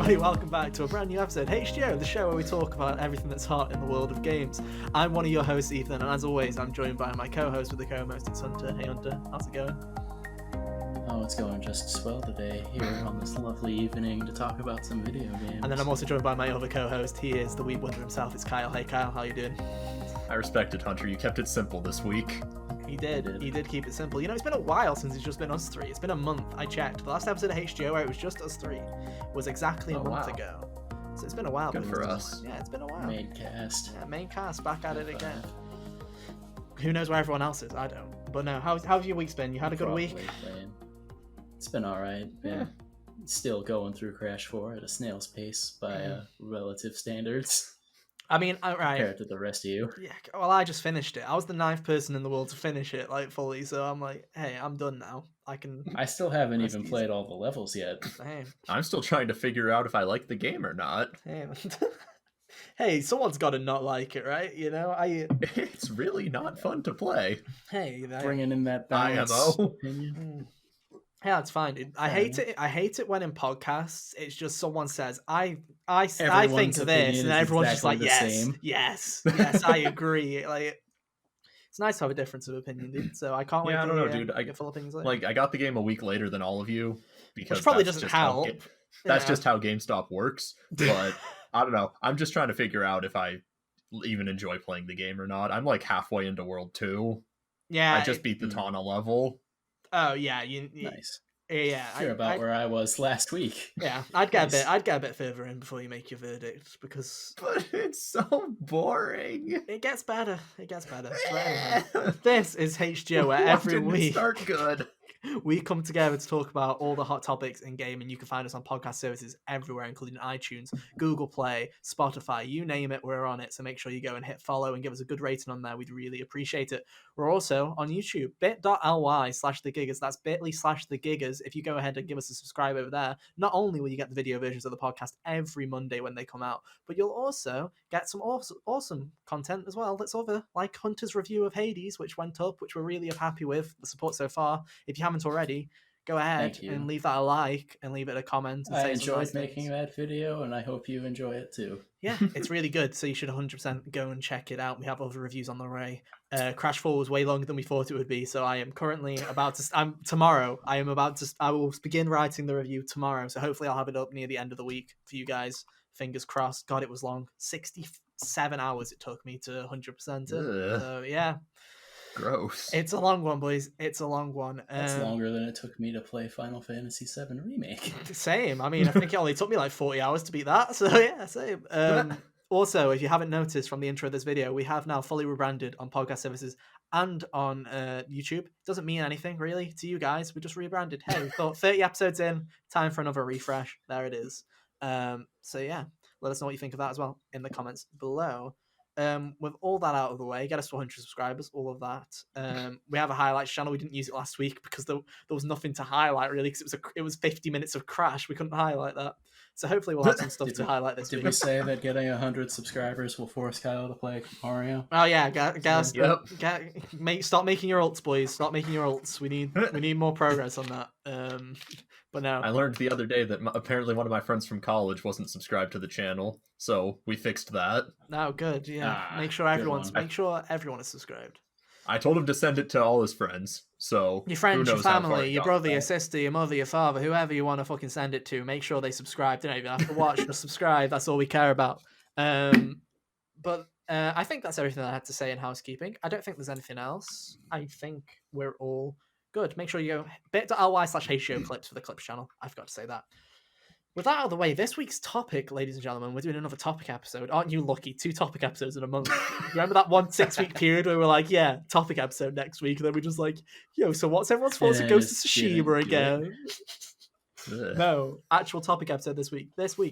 everybody, welcome back to a brand new episode of HGO, the show where we talk about everything that's hot in the world of games. I'm one of your hosts, Ethan, and as always, I'm joined by my co-host with the co-host, it's Hunter. Hey Hunter, how's it going? Oh, it's going just as well today, here on this lovely evening to talk about some video games. And then I'm also joined by my other co-host, he is the Weeb Wonder himself, it's Kyle. Hey Kyle, how you doing? I respect it, Hunter. You kept it simple this week. He did keep it simple. You know, it's been a while since it's just been us three. It's been a month, I checked. The last episode of HGO where it was just us three was exactly a month ago. So it's been a while. Good for us. Yeah, it's been a while. Main cast. Yeah, main cast, back at it again. Who knows where everyone else is? I don't. But no, how's your week been? You had a good week? It's been alright. Still going through Crash 4 at a snail's pace by relative standards. I mean, right. Compared to the rest of you. Yeah, well, I just finished it. I was the 9th person in the world to finish it, like, fully, so I'm like, hey, I'm done now. I still haven't even played all the levels yet. Hey. I'm still trying to figure out if I like the game or not. Hey, hey, someone's got to not like it, right? You know, It's really not fun to play. Hey, bringing in that balance IMO. opinion. Yeah, it's fine, dude. I hate it when in podcasts it's just someone says I think this, and everyone's exactly just like yes, I agree. Like, it's nice to have a difference of opinion, dude. So I can't wait. Yeah, I don't know, dude. I get full opinions later. Like, I got the game a week later than all of you because which probably that's doesn't just help. That's just how GameStop works. But I don't know. I'm just trying to figure out if I even enjoy playing the game or not. I'm like halfway into World 2. Yeah, I just beat the Tana level. Oh yeah, nice. Yeah, you're about where I was last week. Yeah, I'd get a bit further in before you make your verdict because. But it's so boring. It gets better. But anyway, this is HGO, where every week start good. We come together to talk about all the hot topics in game, and you can find us on podcast services everywhere, including iTunes, Google Play, Spotify, you name it, we're on it. So make sure you go and hit follow and give us a good rating on there. We'd really appreciate it. We're also on YouTube, bit.ly/thegiggers. That's bit.ly/thegiggers. If you go ahead and give us a subscribe over there, not only will you get the video versions of the podcast every Monday when they come out, but you'll also get some awesome content as well that's over, like Hunter's review of Hades, which went up, which we're really happy with the support so far. If you haven't already, go ahead and leave that a like and leave it a comment. And I enjoyed making that video, and I hope you enjoy it too. Yeah, it's really good, so you should 100% go and check it out. We have other reviews on the way. Crash 4 was way longer than we thought it would be, so I am currently about to... I will begin writing the review tomorrow, so hopefully I'll have it up near the end of the week for you guys. Fingers crossed. God, it was long. 67 hours it took me to 100% it. So, yeah. Gross. It's a long one, boys. It's a long one. That's longer than it took me to play Final Fantasy VII Remake. Same. I mean, I think it only took me like 40 hours to beat that. So yeah, same. Also, if you haven't noticed from the intro of this video, we have now fully rebranded on podcast services and on YouTube. Doesn't mean anything really to you guys. We just rebranded. Hey, we thought 30 episodes in, time for another refresh. There it is. So yeah, let us know what you think of that as well in the comments below. With all that out of the way, get us to 100 subscribers, all of that. We have a highlights channel. We didn't use it last week because there was nothing to highlight really, because it was 50 minutes of Crash. We couldn't highlight that. So hopefully we'll have some stuff to highlight this week. Did we say that getting 100 subscribers will force Kyle to play Mario? Oh yeah, guys, start making your ults, boys. Start making your ults. We need more progress on that. But no. I learned the other day that apparently one of my friends from college wasn't subscribed to the channel, so we fixed that. Oh, good. Yeah, make sure everyone is subscribed. I told him to send it to all his friends. So your friends, your family, your brother, your sister, your mother, your father, whoever you want to fucking send it to, make sure they subscribe. Don't even have to watch, just subscribe. That's all we care about. But I think that's everything I had to say in housekeeping. I don't think there's anything else. I think we're all good. Make sure you go bit.ly/HGO clips for the clips channel. I forgot to say that. With that out of the way, this week's topic, ladies and gentlemen, we're doing another topic episode. Aren't you lucky? 2 topic episodes in a month. Remember that 1 6-week period where we were like, yeah, topic episode next week, and then we're just like, yo, so what's everyone's thoughts of Ghost of Tsushima again? No, actual topic episode this week.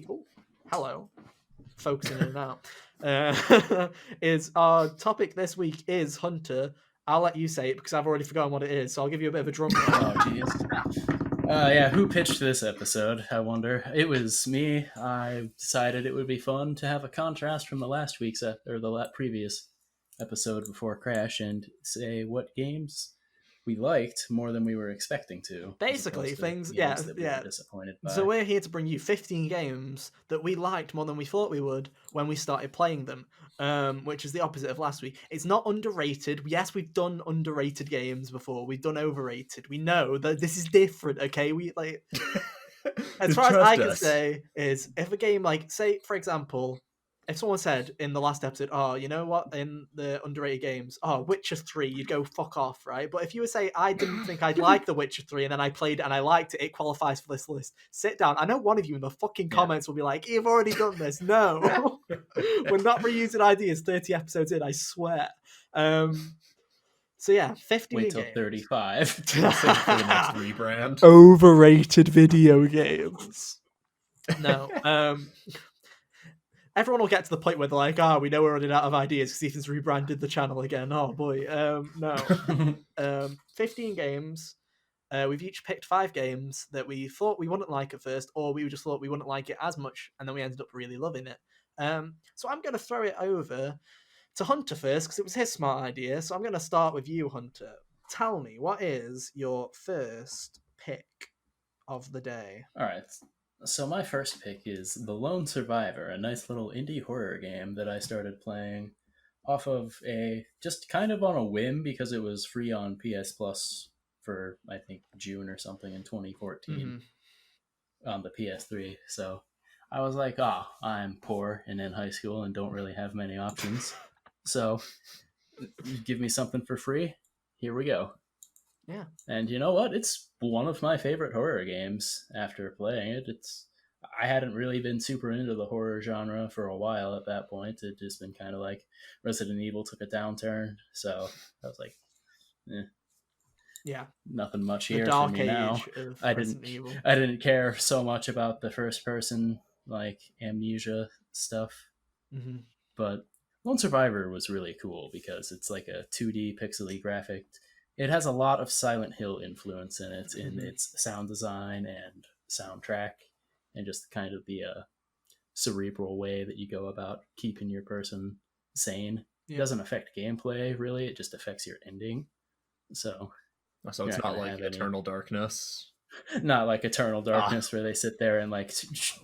Oh, hello. Focusing in and out. Is our topic this week is Hunter. I'll let you say it because I've already forgotten what it is, so I'll give you a bit of a drum roll. Oh, jeez. Yeah, who pitched this episode, I wonder? It was me. I decided it would be fun to have a contrast from the last week's, or the previous episode before Crash, and say what games we liked more than we were expecting to. Basically, as opposed to things, games that we were disappointed by. So we're here to bring you 15 games that we liked more than we thought we would when we started playing them, which is the opposite of last week. It's not underrated. Yes, we've done underrated games before. We've done overrated. We know that this is different, okay? We like, as far as I can say, is if a game, like, say, for example, if someone said in the last episode, oh, you know what, in the underrated games, oh, Witcher 3, you'd go fuck off, right? But if you would say, I didn't think I'd like The Witcher 3, and then I played it and I liked it, it qualifies for this list. Sit down. I know one of you in the fucking comments will be like, you've already done this. No. We're not reusing ideas 30 episodes in, I swear. So yeah, 15 Wait till games. 35. For the next rebrand. Overrated video games. No. Everyone will get to the point where they're like, we know we're running out of ideas because Ethan's rebranded the channel again. Oh boy. No. 15 games. We've each picked 5 games that we thought we wouldn't like at first, or we just thought we wouldn't like it as much, and then we ended up really loving it. So I'm going to throw it over to Hunter first, because it was his smart idea. So I'm going to start with you, Hunter. Tell me, what is your first pick of the day? All right. So my first pick is The Lone Survivor, a nice little indie horror game that I started playing off of just kind of on a whim because it was free on PS Plus for, I think, June or something in 2014 on the PS3. So I was like, I'm poor and in high school and don't really have many options. So give me something for free. Here we go. Yeah. And you know what? It's one of my favorite horror games after playing it. I hadn't really been super into the horror genre for a while at that point. It'd just been kind of like Resident Evil took a downturn. So I was like, yeah, nothing much here for me now. I didn't care so much about the first person, like, amnesia stuff. But Lone Survivor was really cool because it's like a 2D pixely graphic. It has a lot of Silent Hill influence in it, in its sound design and soundtrack, and just kind of the cerebral way that you go about keeping your person sane. It doesn't affect gameplay, really. It just affects your ending. So it's not like Eternal Darkness? Not like Eternal Darkness, where they sit there and like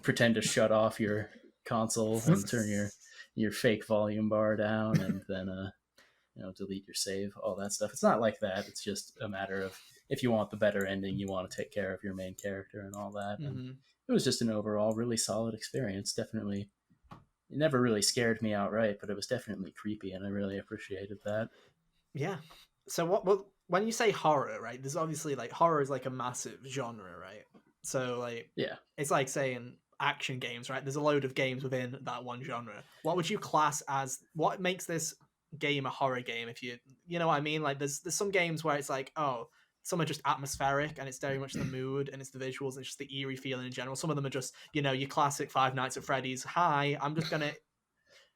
pretend to shut off your console and turn your fake volume bar down and then delete your save, all that stuff. It's not like that. It's just a matter of, if you want the better ending, you want to take care of your main character and all that. And it was just an overall really solid experience. Definitely, it never really scared me outright, but it was definitely creepy, and I really appreciated that. Yeah. So when you say horror, right, there's obviously, like, horror is like a massive genre, right? So, like, it's like saying action games, right? There's a load of games within that one genre. What would you class as, what makes this game a horror game? If you know what I mean? Like, there's some games where it's like, some are just atmospheric and it's very much the mood and it's the visuals and it's just the eerie feeling in general. Some of them are just, your classic Five Nights at Freddy's. Hi, I'm just gonna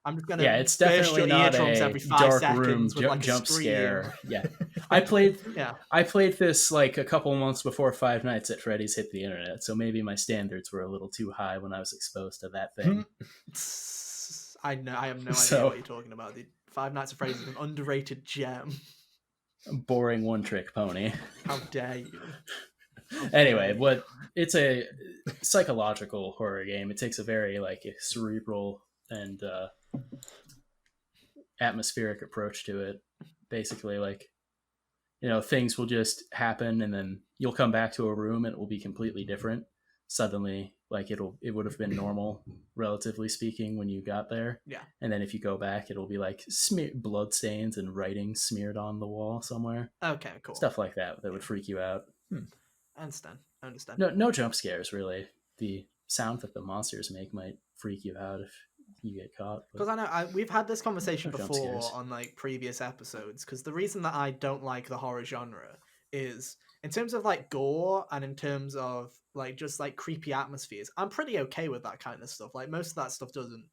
it's definitely not a every 5 dark seconds room with, like, jump scare. Yeah, I played this like a couple months before Five Nights at Freddy's hit the internet, so maybe my standards were a little too high when I was exposed to that thing. I have no idea what you're talking about. The Five Nights at Freddy's is an underrated gem. Boring one-trick pony. How dare you? Anyway, it's a psychological horror game. It takes a very like cerebral and atmospheric approach to it. Basically, like, things will just happen and then you'll come back to a room and it will be completely different. Suddenly, like, it would have been normal, relatively speaking, when you got there. Yeah. And then if you go back, it'll be like blood stains and writing smeared on the wall somewhere. Okay, cool. Stuff like that would freak you out. I understand. No jump scares, really. The sound that the monsters make might freak you out if you get caught. Because I know we've had this conversation before on, like, previous episodes, because the reason that I don't like the horror genre is, in terms of, like, gore and in terms of, like, just, like, creepy atmospheres, I'm pretty okay with that kind of stuff. Like, most of that stuff doesn't,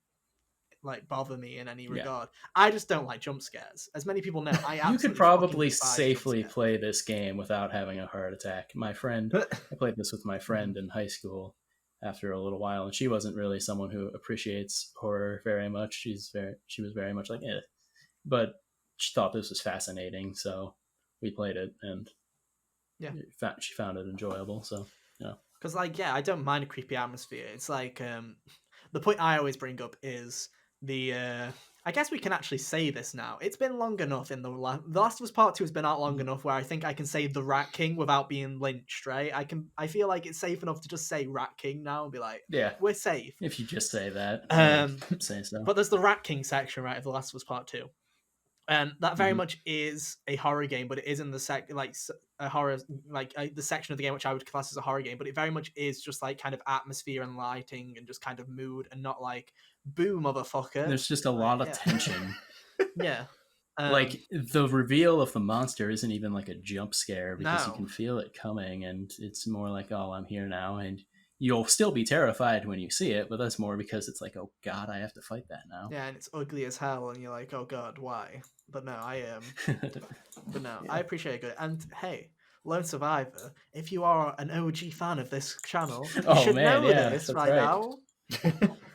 like, bother me in any regard. I just don't like jump scares. As many people know, you could probably safely play this game without having a heart attack. I played this with my friend in high school after a little while, and she wasn't really someone who appreciates horror very much. She was very much like, but she thought this was fascinating, so we played it, and she found it enjoyable. So yeah, because I don't mind a creepy atmosphere. It's like the point I always bring up is the I guess we can actually say this now. It's been long enough in the Last of Us Part 2 has been out long enough where I think I can say the Rat King without being lynched, right? I feel like it's safe enough to just say Rat King now and be like, yeah, we're safe. If you just say that, say so. But there's the Rat King section, right, of The Last of Us Part 2. And that very much is a horror game, but it isn't a horror, the section of the game which I would class as a horror game, but it very much is just like kind of atmosphere and lighting and just kind of mood and not like, boo, motherfucker. There's just a lot of tension. Yeah. Like the reveal of the monster isn't even like a jump scare because you can feel it coming, and it's more like, oh, I'm here now, and you'll still be terrified when you see it, but that's more because it's like, oh god, I have to fight that now. Yeah, and it's ugly as hell, and you're like, oh god, why? But no, I appreciate it. And hey, Lone Survivor, if you are an OG fan of this channel, you should know this right now.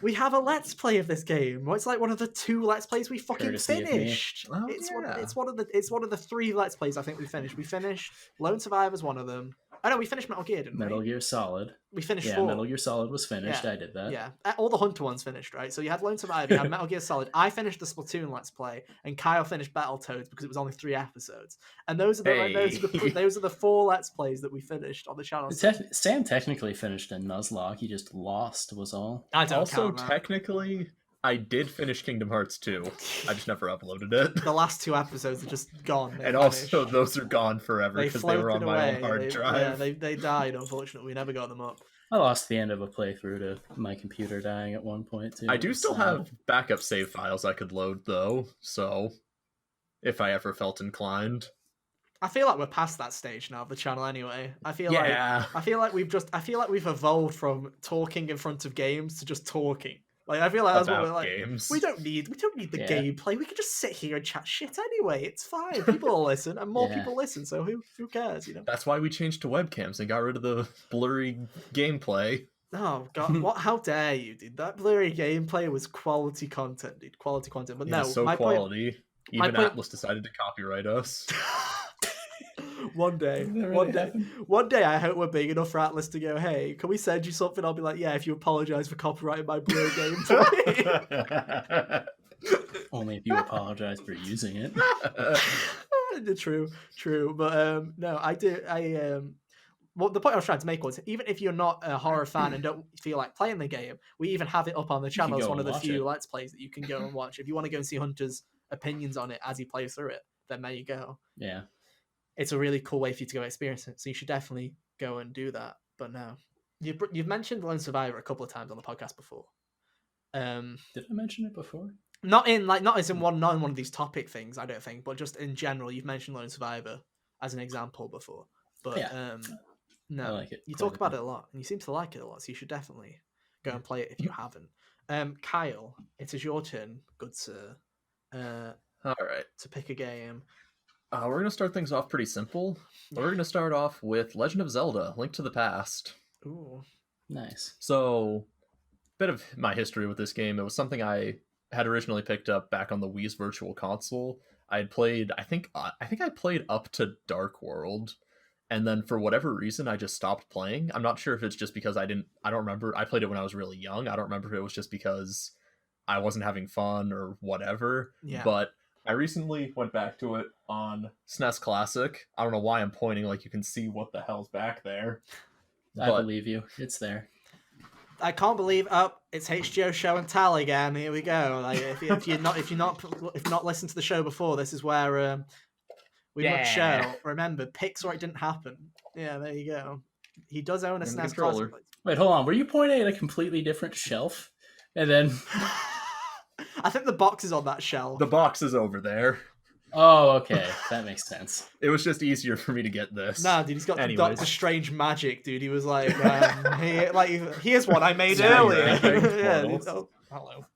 We have a Let's Play of this game. It's like one of the 2 Let's Plays we fucking finished. It's one of the 3 Let's Plays I think we finished. We finished Lone Survivor's one of them. I know we finished Metal Gear, didn't we? Metal Gear Solid. We finished 4. Metal Gear Solid was finished. I did that. Yeah, all the Hunter ones finished, right? So you had Lone Survivor, you had Metal Gear Solid. I finished the Splatoon Let's Play, and Kyle finished Battletoads because it was only 3 episodes. And those are the 4 Let's Plays that we finished on the channel. Sam technically finished a Nuzlocke. He just lost, was all. I don't also count that. Technically, I did finish Kingdom Hearts 2. I just never uploaded it. The last 2 episodes are just gone. And also, those are gone forever because they were on my own hard drive. Yeah, they died, unfortunately. We never got them up. I lost the end of a playthrough to my computer dying at one point, too. I do still have backup save files I could load, though, so if I ever felt inclined. I feel like we're past that stage now of the channel anyway. I feel like we've evolved from talking in front of games to just talking. Like I feel like that's what we're like. Games. We don't need the gameplay. We can just sit here and chat shit anyway. It's fine. People will listen, and more people listen. So who cares? You know. That's why we changed to webcams and got rid of the blurry gameplay. Oh god! What? How dare you, dude? That blurry gameplay was quality content, dude. Quality content. But no, so quality. Even Atlas decided to copyright us. One day, I hope we're big enough for Atlas to go, hey, can we send you something? I'll be like, yeah, if you apologize for copyrighting my blur gameplay. Only if you apologize for using it. True. But no, well, the point I was trying to make was, even if you're not a horror fan and don't feel like playing the game, we even have it up on the channel as one of the few Let's Plays that you can go and watch. If you want to go and see Hunter's opinions on it as he plays through it, then there you go. Yeah. It's a really cool way for you to go experience it. So you should definitely go and do that. But no, you've mentioned Lone Survivor a couple of times on the podcast before. Did I mention it before? Not as in one of these topic things, I don't think, but just in general, you've mentioned Lone Survivor as an example before. But no, I like it. You talk about it a lot, and you seem to like it a lot. So you should definitely go and play it if you haven't. Kyle, it is your turn, good sir. All right, to pick a game. We're going to start things off pretty simple. We're going to start off with Legend of Zelda, Link to the Past. Ooh, nice. So, a bit of my history with this game. It was something I had originally picked up back on the Wii's Virtual Console. I had played, I think I played up to Dark World, and then for whatever reason, I just stopped playing. I'm not sure if it's just because I don't remember. I played it when I was really young. I don't remember if it was just because I wasn't having fun or whatever. Yeah. But I recently went back to it on SNES Classic. I don't know why I'm pointing like you can see what the hell's back there. I believe you. It's there. I can't believe it's HGO Show and Tell again. Here we go. Like if you've not listened to the show before, this is where we must show. Remember, picks or it didn't happen. Yeah, there you go. He does own a SNES Classic. Wait, hold on. Were you pointing at a completely different shelf? And then I think the box is on that shelf. The box is over there. Oh, okay. That makes sense. It was just easier for me to get this. Nah, dude, he's got the Doctor Strange magic, dude. He was like, here's one I made earlier. Hello.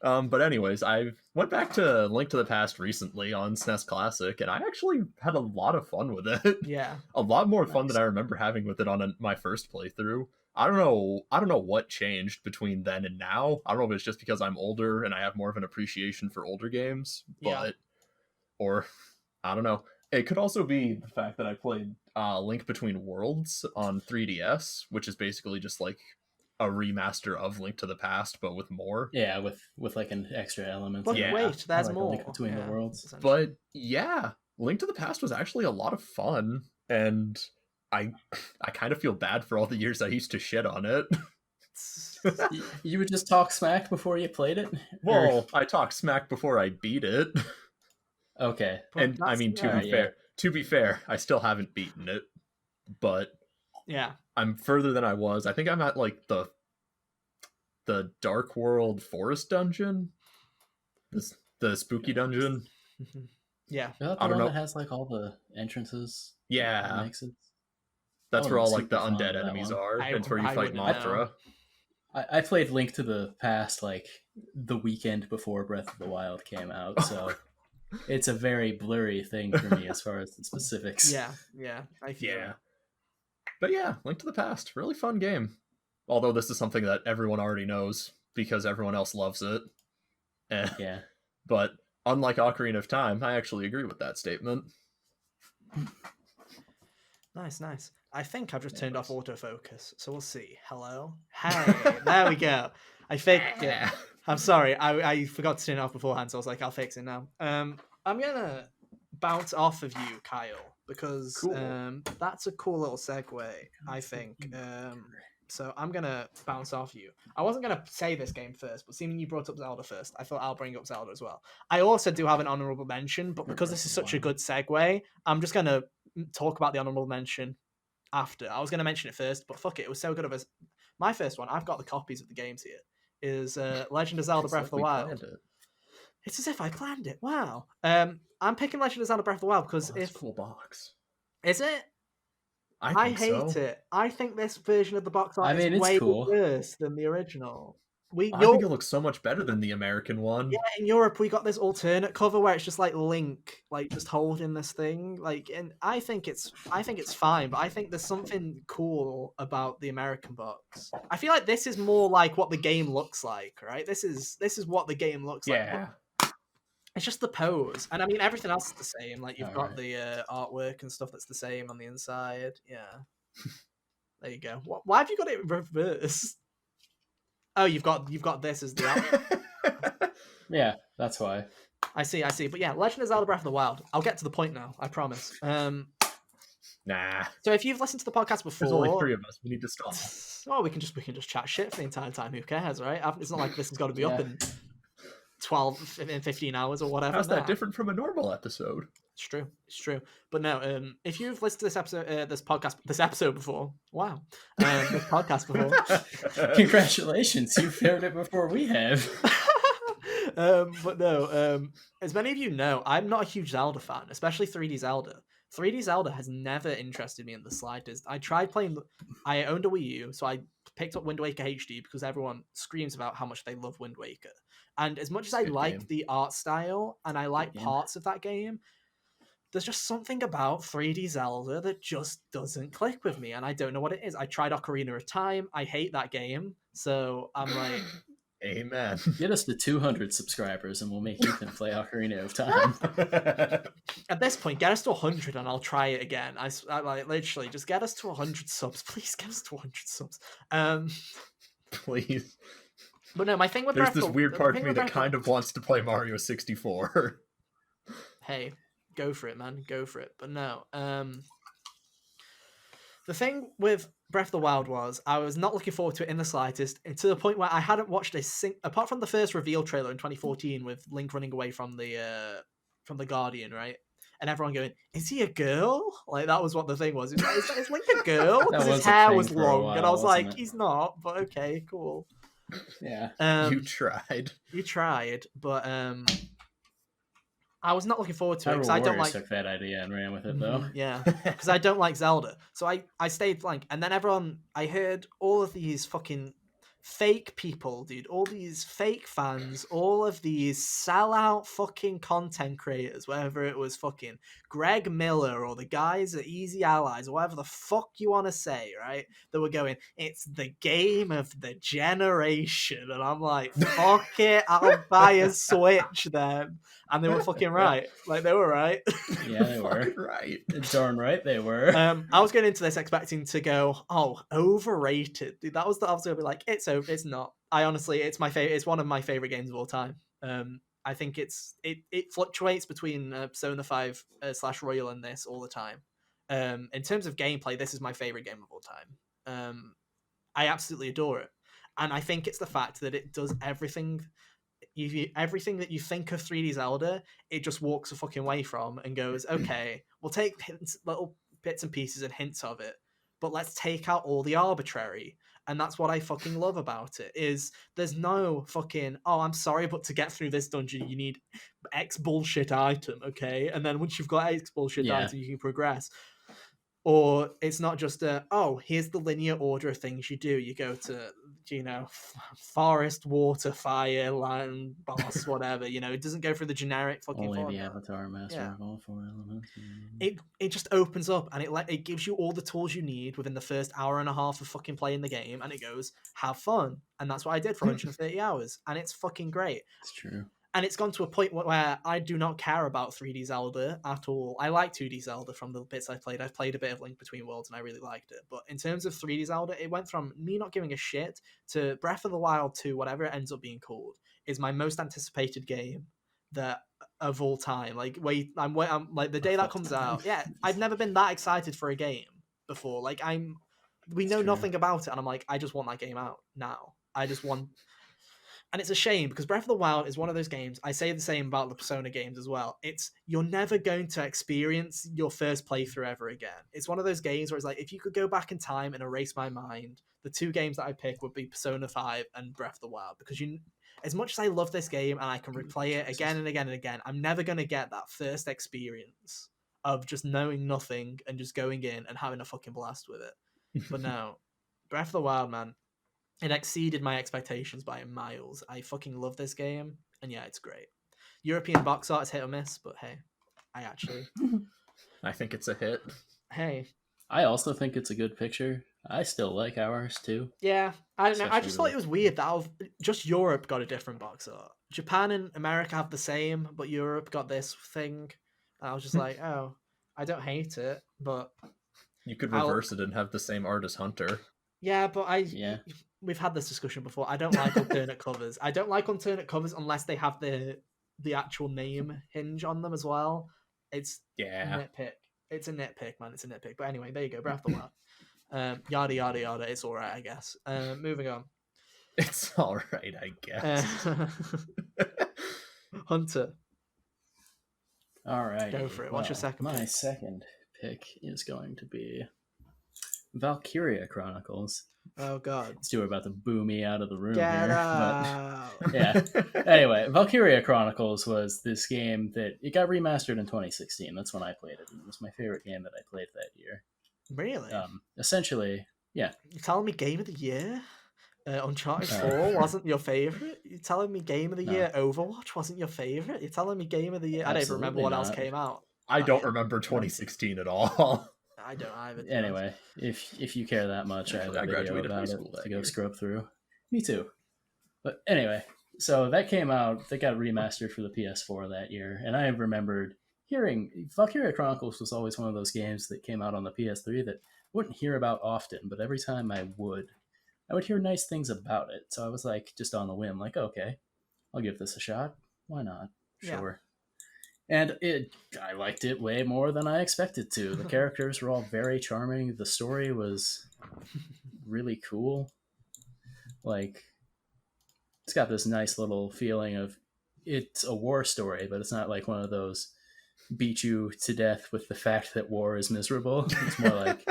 But anyways, I went back to Link to the Past recently on SNES Classic, and I actually had a lot of fun with it. Yeah. A lot more fun than I remember having with it on my first playthrough. I don't know what changed between then and now. I don't know if it's just because I'm older and I have more of an appreciation for older games, or I don't know. It could also be the fact that I played Link Between Worlds on 3DS, which is basically just like a remaster of Link to the Past, but with more. Yeah, with like an extra element. But wait, there's like more. Link Between the Worlds. But yeah, Link to the Past was actually a lot of fun, and I kind of feel bad for all the years I used to shit on it. You would just talk smack before you played it? Well, I talked smack before I beat it. Okay. And I mean, to be fair, I still haven't beaten it, but yeah, I'm further than I was. I think I'm at like the Dark World Forest dungeon, the spooky dungeon. Yeah, I don't know. That has like all the entrances. Yeah, exits. That's where all like the undead enemies are. It's where you fight Mothra. I played Link to the Past like the weekend before Breath of the Wild came out, so it's a very blurry thing for me as far as the specifics. Yeah, I feel it. But yeah, Link to the Past, really fun game. Although this is something that everyone already knows because everyone else loves it. Yeah. But unlike Ocarina of Time, I actually agree with that statement. Nice. I think I've just turned off autofocus, so we'll see. Hello? Hey, there we go. I fixed it. I'm sorry, I forgot to turn it off beforehand, so I was like, I'll fix it now. I'm gonna bounce off of you, Kyle, because cool. That's a cool little segue, I think. So I'm gonna bounce off you. I wasn't gonna say this game first, but seeing you brought up Zelda first, I thought I'll bring up Zelda as well. I also do have an honorable mention, but because this is such a good segue, I'm just gonna talk about the honorable mention after. I was gonna mention it first, but fuck it, it was so good of us. My first one, I've got the copies of the games here, is Legend of Zelda Breath of the Wild. It's as if I planned it. Wow. I'm picking Legend of Zelda Breath of the Wild because it's a cool box. Is it? I hate it. I think this version of the box art is way worse than the original. I think it looks so much better than the American one. Yeah, in Europe we got this alternate cover where it's just like Link, like just holding this thing. Like, and I think it's fine, but I think there's something cool about the American box. I feel like this is more like what the game looks like, right? This is what the game looks like. Yeah. It's just the pose, and I mean everything else is the same. Like you've got the artwork and stuff that's the same on the inside. Yeah, there you go. Why have you got it reversed? Oh, you've got this as the outfit. Yeah, that's why. I see. But yeah, Legend of Zelda Breath of the Wild. I'll get to the point now. I promise. Nah. So if you've listened to the podcast before, there's only 3 of us. We need to stop. Oh, we can just chat shit for the entire time. Who cares, right? It's not like this has got to be up in 12 and 15 hours or whatever. How's that different from a normal episode? It's true. But no, if you've listened to this episode before, wow, this podcast before, congratulations, you've heard it before we have. But no, as many of you know, I'm not a huge Zelda fan, especially 3D Zelda. 3D Zelda has never interested me in the slightest. I tried playing. I owned a Wii U, so I picked up Wind Waker HD because everyone screams about how much they love Wind Waker. And as much as I like the art style and I like parts of that game, there's just something about 3D Zelda that just doesn't click with me, and I don't know what it is. I tried Ocarina of Time. I hate that game, so I'm like... Amen. Get us to 200 subscribers and we'll make Ethan play Ocarina of Time. At this point, get us to 100 and I'll try it again. I like literally just get us to 100 subs. Please get us to 100 subs. Please. But no, my thing with there's this weird part of me that kind of wants to play Mario 64. Hey, go for it, man. Go for it. But no, the thing with Breath of the Wild was I was not looking forward to it in the slightest, to the point where I hadn't watched apart from the first reveal trailer in 2014 with Link running away from the Guardian, right? And everyone going, "Is he a girl?" Like that was what the thing was. Is Link a girl? Because his hair was long, and I was like, "He's not." But okay, cool. Yeah. You tried, but I was not looking forward to it because I don't like. Took that idea and ran with it though. Yeah, because I don't like Zelda, so I stayed blank. And then I heard all of these fucking fake people, dude, all these fake fans, all of these sellout fucking content creators, whether it was fucking Greg Miller or the guys at Easy Allies, or whatever the fuck you want to say, right? That were going, it's the game of the generation. And I'm like, fuck it, I'll buy a Switch then. And they were fucking right. Like, they were right. Yeah, they were. Right. Darn right they were. I was going into this expecting to go, oh, overrated. Dude, I was going to be like, it's not. I honestly, it's my favorite. It's one of my favorite games of all time. I think it fluctuates between Persona 5 / Royal and this all the time. In terms of gameplay, this is my favorite game of all time. I absolutely adore it, and I think it's the fact that it does everything. Everything that you think of 3D Zelda, it just walks a fucking way from and goes, okay, we'll take little bits and pieces and hints of it, but let's take out all the arbitrary. And that's what I fucking love about it, is there's no fucking, oh, I'm sorry, but to get through this dungeon, you need X bullshit item, okay? And then once you've got X bullshit item, you can progress. Or it's not just oh, here's the linear order of things you do. You go to, forest, water, fire, land, boss, whatever. It doesn't go through the generic fucking only formula. the avatar master of all 4 elements. It just opens up and it gives you all the tools you need within the first hour and a half of fucking playing the game, and it goes, have fun. And that's what I did for 130 hours, and it's fucking great. It's true. And it's gone to a point where I do not care about 3D Zelda at all. I like 2D Zelda from the bits I've played. I've played a bit of Link Between Worlds and I really liked it. But in terms of 3D Zelda, it went from me not giving a shit to Breath of the Wild 2, whatever it ends up being called, is my most anticipated game of all time. Like, I'm like the day that comes out. Yeah, I've never been that excited for a game before. Like, we know nothing about it, and I'm like, I just want that game out now. I just want. And it's a shame because Breath of the Wild is one of those games. I say the same about the Persona games as well. You're never going to experience your first playthrough ever again. It's one of those games where it's like, if you could go back in time and erase my mind, the 2 games that I pick would be Persona 5 and Breath of the Wild. Because as much as I love this game and I can replay it again and again and again, I'm never going to get that first experience of just knowing nothing and just going in and having a fucking blast with it. But no, Breath of the Wild, man. It exceeded my expectations by miles. I fucking love this game, and yeah, it's great. European box art is hit or miss, but hey, I think it's a hit. Hey. I also think it's a good picture. I still like ours, too. Yeah, I don't know. I just thought it was weird that just Europe got a different box art. Japan and America have the same, but Europe got this thing. And I was just like, oh, I don't hate it, but... You could reverse it and have the same art as Hunter. Yeah, but we've had this discussion before. I don't like alternate covers. I don't like alternate covers unless they have the actual name hinge on them as well. It's a nitpick. It's a nitpick, man. It's a nitpick. But anyway, there you go. Breath of the Wild. Yada, yada, yada. It's all right, I guess. Moving on. It's all right, I guess. Hunter. All right. Go for it. What's your second pick? My second pick is going to be Valkyria Chronicles. Oh god. Let's do it about to boo me out of the room Get here. out. But, yeah. Anyway, Valkyria Chronicles was this game that it got remastered in 2016. That's when I played it. It was my favorite game that I played that year. Really? Essentially, yeah. You're telling me Game of the Year? Uncharted 4 wasn't your favorite? You're telling me Game of the Year Overwatch wasn't your favorite? You're telling me Game of the Year... I don't even remember what else came out. I don't remember 2016 at all. I don't either. Anyway, if you care that much, I have a video about it to go scrub through. Me too. But anyway, so that came out, that got remastered for the PS4 that year, and I remembered hearing Valkyria Chronicles was always one of those games that came out on the PS3 that I wouldn't hear about often, but every time I would hear nice things about it. So I was like, just on the whim, like, okay, I'll give this a shot. Why not? Sure. Yeah. And I liked it way more than I expected to. The characters were all very charming. The story was really cool. Like, it's got this nice little feeling of, it's a war story, but it's not like one of those beat you to death with the fact that war is miserable. It's more like,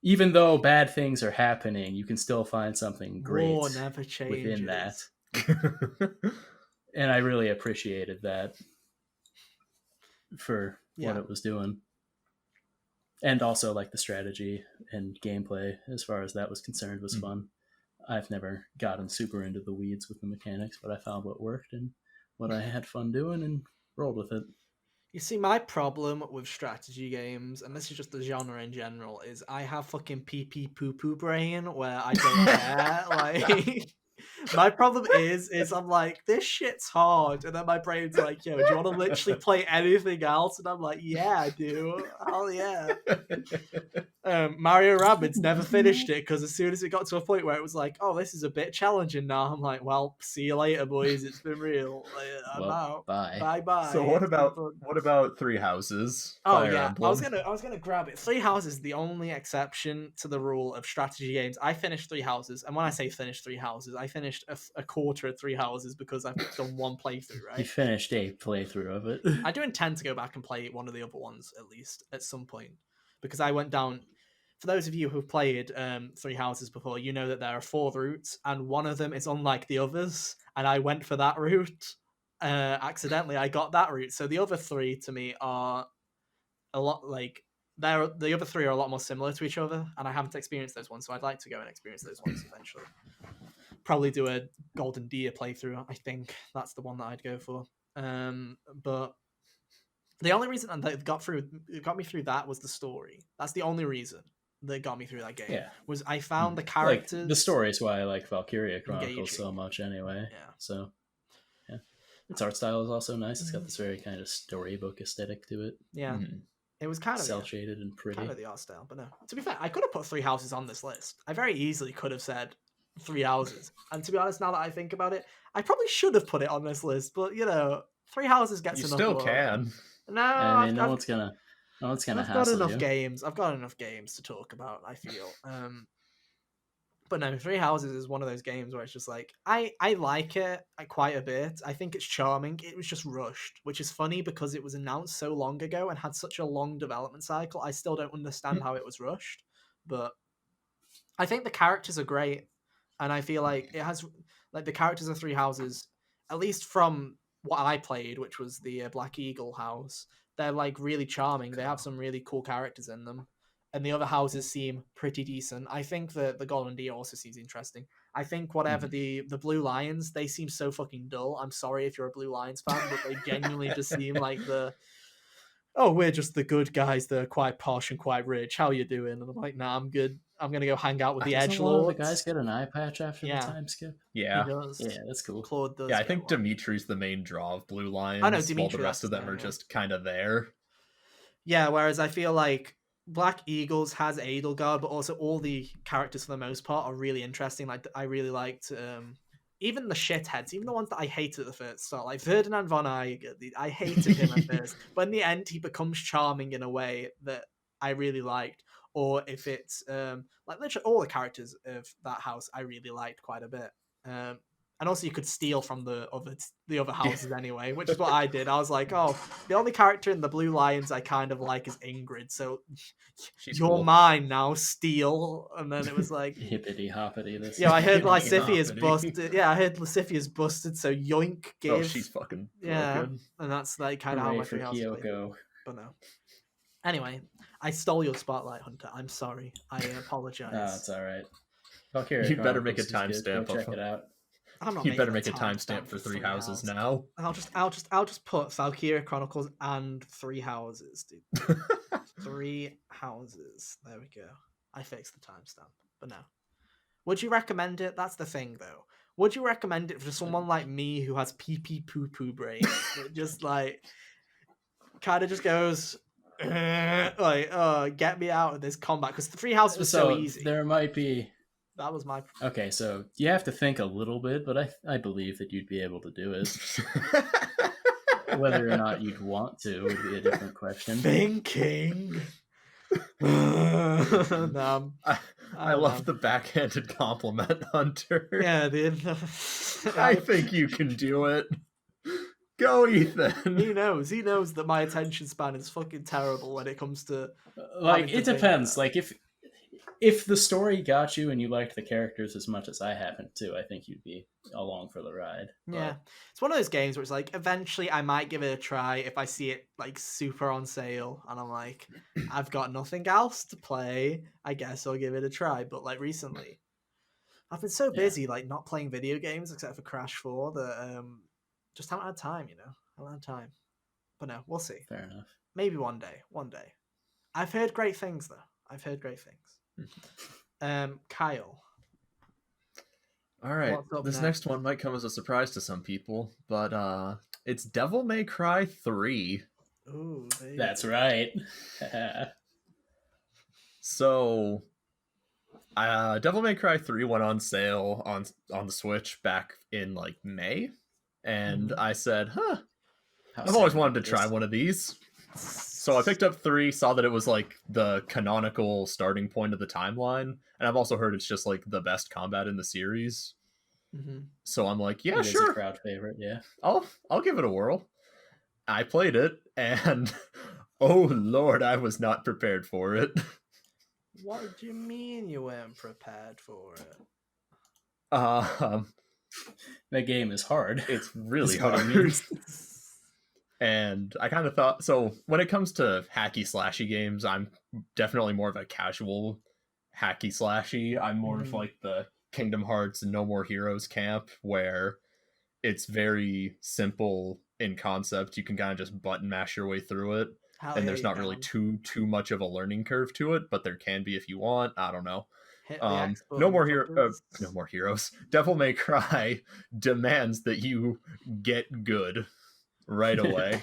even though bad things are happening, you can still find something great war never changes. Within that. And I really appreciated that. For what it was doing, and also like the strategy and gameplay as far as that was concerned was fun. I've never gotten super into the weeds with the mechanics, but I found what worked and what I had fun doing and rolled with it. You see, my problem with strategy games, and this is just the genre in general, is I have fucking pee poo poo brain where I don't care. Like, my problem is I'm like, this shit's hard, and then my brain's like, yo, do you want to literally play anything else? And I'm like, yeah, I do. Hell yeah. Mario Rabbids never finished it because as soon as it got to a point where it was like, oh, this is a bit challenging now, I'm like, well, see you later, boys. It's been real. I'm out. Bye. So what about Three Houses? Fire Emblem? I was gonna grab it. Three Houses is the only exception to the rule of strategy games. I finished Three Houses, and when I say finished Three Houses, I finished a quarter of Three Houses because I've done one playthrough. Right? You finished a playthrough of it. I do intend to go back and play one of the other ones at least at some point because I went down. For those of you who've played Three Houses before, you know that there are 4 routes, and one of them is unlike the others, and I went for that route. Accidentally, I got that route. So the other 3, to me, are a lot like... The other 3 are a lot more similar to each other, and I haven't experienced those ones, so I'd like to go and experience those ones eventually. Probably do a Golden Deer playthrough, I think. That's the one that I'd go for. But... the only reason that got me through that was the story. That's the only reason that got me through that game. Yeah. Was I found the characters... Like, the story is why I like Valkyria Chronicles so much anyway. Yeah. So, yeah. Its art style is also nice. It's got this very kind of storybook aesthetic to it. Yeah. It was kind of... cel-shaded and pretty. Kind of the art style, but no. To be fair, I could have put 3 Houses on this list. I very easily could have said 3 Houses. And to be honest, now that I think about it, I probably should have put it on this list, but, 3 Houses gets enough. You still can. No, I mean, no one's gonna I've got enough games. I've got enough games to talk about, I feel. But no, 3 Houses is one of those games where it's just like I like it quite a bit. I think it's charming. It was just rushed, which is funny because it was announced so long ago and had such a long development cycle. I still don't understand how it was rushed, but I think the characters are great, and I feel like it has like the characters of 3 Houses, at least from what I played, which was the Black Eagle house. They're like really charming. They have some really cool characters in them. And the other houses seem pretty decent. I think the Golden Deer also seems interesting. I think whatever the Blue Lions, they seem so fucking dull. I'm sorry if you're a Blue Lions fan, but they genuinely just seem like we're just the good guys that are quite posh and quite rich. How you doing? And I'm like, nah, I'm good. I'm going to go hang out with the edgelords. The guys get an eye patch after the time skip? Yeah. He does. Yeah, that's cool. Claude does. Yeah, I think Dimitri's the main draw of Blue Lions. I know Dimitri. While the rest of them are just kind of there. Yeah, whereas I feel like Black Eagles has Edelgard, but also all the characters for the most part are really interesting. Like I really liked even the shitheads, even the ones that I hated at the first start, like Ferdinand von Eiger. I hated him at first, but in the end, he becomes charming in a way that I really liked. Or if it's like literally all the characters of that house, I really liked quite a bit. And also you could steal from the other houses anyway, which is what I did. I was like, oh, the only character in the Blue Lions I kind of like is Ingrid, so you're cool. Mine now, steal. And then it was like hippity hoppity. This I heard Lysifia's busted. Yeah, I heard Lysifia's busted. So yoink gave. Oh, she's fucking broken. And that's like kind of how my 3 houses play. But no. Anyway, I stole your spotlight, Hunter. I'm sorry. I apologize. No, it's all right. Valkyria You'd better make a timestamp. Check it out. You better make a timestamp for 3 Houses now. I'll just put Valkyria Chronicles and 3 Houses, dude. 3 Houses. There we go. I fixed the timestamp. But no. Would you recommend it? That's the thing, though. Would you recommend it for someone like me who has pee poo poo brain? It just like kind of just goes like, get me out of this combat, because the 3 Houses was so easy. There might be. That was my... Okay, so you have to think a little bit, but I believe that you'd be able to do it. Whether or not you'd want to would be a different question. Thinking. No, I love the backhanded compliment, Hunter. Yeah, dude. I think you can do it. Go, Ethan. He knows that my attention span is fucking terrible when it comes to... Like, it depends. Like, if the story got you and you liked the characters as much as I happen to, I think you'd be along for the ride. Yeah. It's one of those games where it's like, eventually I might give it a try if I see it like super on sale and I'm like, I've got nothing else to play, I guess I'll give it a try. But like recently, I've been so busy, like, not playing video games except for Crash 4 that just haven't had time, you know? Haven't had time. But no, we'll see. Fair enough. Maybe one day. One day. I've heard great things, though. I've heard great things. Kyle. All right. This next one might come as a surprise to some people, but it's Devil May Cry 3. Ooh, that's right. So, Devil May Cry 3 went on sale on the Switch back in like May, and I said, I've always wanted to try one of these. So I picked up 3, saw that it was like the canonical starting point of the timeline, and I've also heard it's just like the best combat in the series. So I'm like, yeah, sure. It's a crowd favorite, yeah. I'll give it a whirl. I played it, and oh lord, I was not prepared for it. What do you mean you weren't prepared for it? That game is hard. It's really hard. And I kind of thought, so when it comes to hacky slashy games, I'm definitely more of a casual hacky slashy. I'm more of like the Kingdom Hearts and No More Heroes camp, where it's very simple in concept. You can kind of just button mash your way through it. And there's not really too much of a learning curve to it, but there can be if you want. I don't know. No More Heroes. Devil May Cry demands that you get good right away.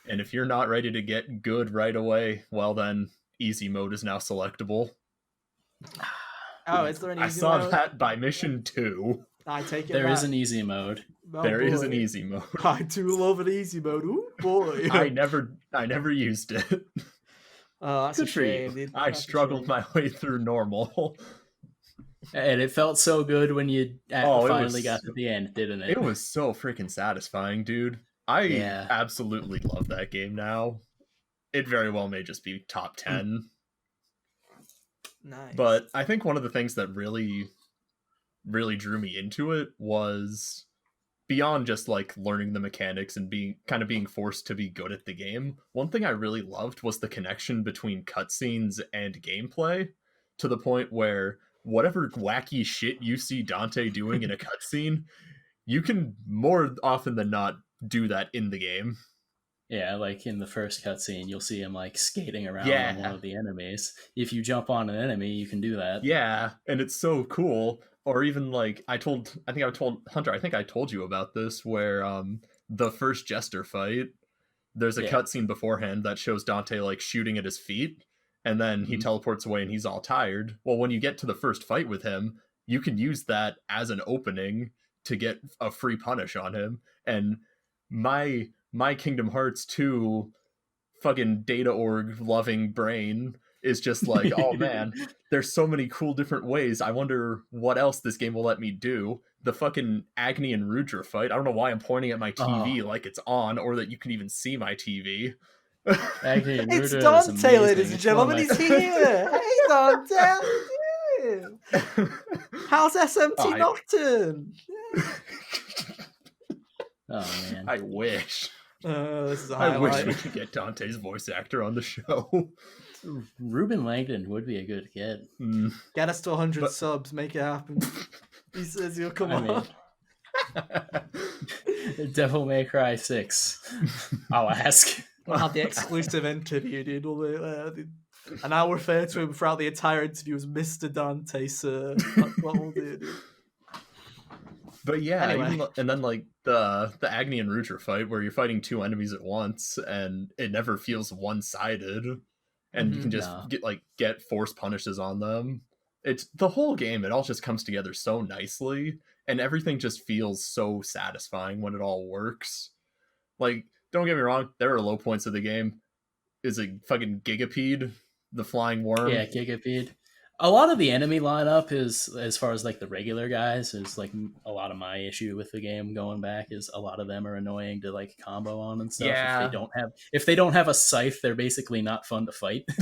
And if you're not ready to get good right away, well then easy mode is now selectable. Oh, is there an easy mode? I saw mode? that by mission 2. I take it there is an easy mode. There is an easy mode. I do love an easy mode. Ooh boy. I never used it. Oh, that's good a shame. for you. I struggled my way through normal. And it felt so good when you finally got to the end, didn't it? It was so freaking satisfying, dude. I absolutely love that game now. It very well may just be top 10. Nice. But I think one of the things that really drew me into it was beyond just like learning the mechanics and being forced to be good at the game. One thing I really loved was the connection between cutscenes and gameplay, to the point where whatever wacky shit you see Dante doing in a cutscene, you can more often than not do that in the game. Yeah, like in the first cutscene, you'll see him like skating around on one of the enemies. If you jump on an enemy, you can do that. Yeah, and it's so cool. Or even like I told Hunter, I think I told you about this, where the first Jester fight, there's a cutscene beforehand that shows Dante like shooting at his feet, and then he teleports away and he's all tired. Well, when you get to the first fight with him, you can use that as an opening to get a free punish on him. And my Kingdom Hearts 2 fucking data org loving brain is just like, oh man, there's so many cool different ways. I wonder what else this game will let me do. The fucking Agni and Rudra fight. I don't know why I'm pointing at my TV like it's on, or that you can even see my TV. Agni and Rudra, it's Dante, ladies and gentlemen. He's here. Hey, Dante, how you doing? How's SMT Nocturne? Oh man, I wish. This is a I wish highlight. we could get Dante's voice actor on the show. Ruben Langdon would be a good get. Get us to 100 subs, make it happen. He says he'll come on. Devil May Cry 6. I'll ask. We'll have the exclusive interview, dude. And I'll refer to him throughout the entire interview as Mr. Dante, sir. That's what we'll do, dude. But yeah, Anyway. and then like the Agni and Rudra fight, where you're fighting 2 enemies at once, and it never feels one-sided, and you can just get force punishes on them. It's the whole game. It all just comes together so nicely, and everything just feels so satisfying when it all works. Like, don't get me wrong, there are low points of the game. Is it fucking Gigapede, the flying worm? Yeah, Gigapede. A lot of the enemy lineup is, as far as like the regular guys, is like a lot of my issue with the game going back is a lot of them are annoying to like combo on and stuff. Yeah. If they don't have a scythe, they're basically not fun to fight. I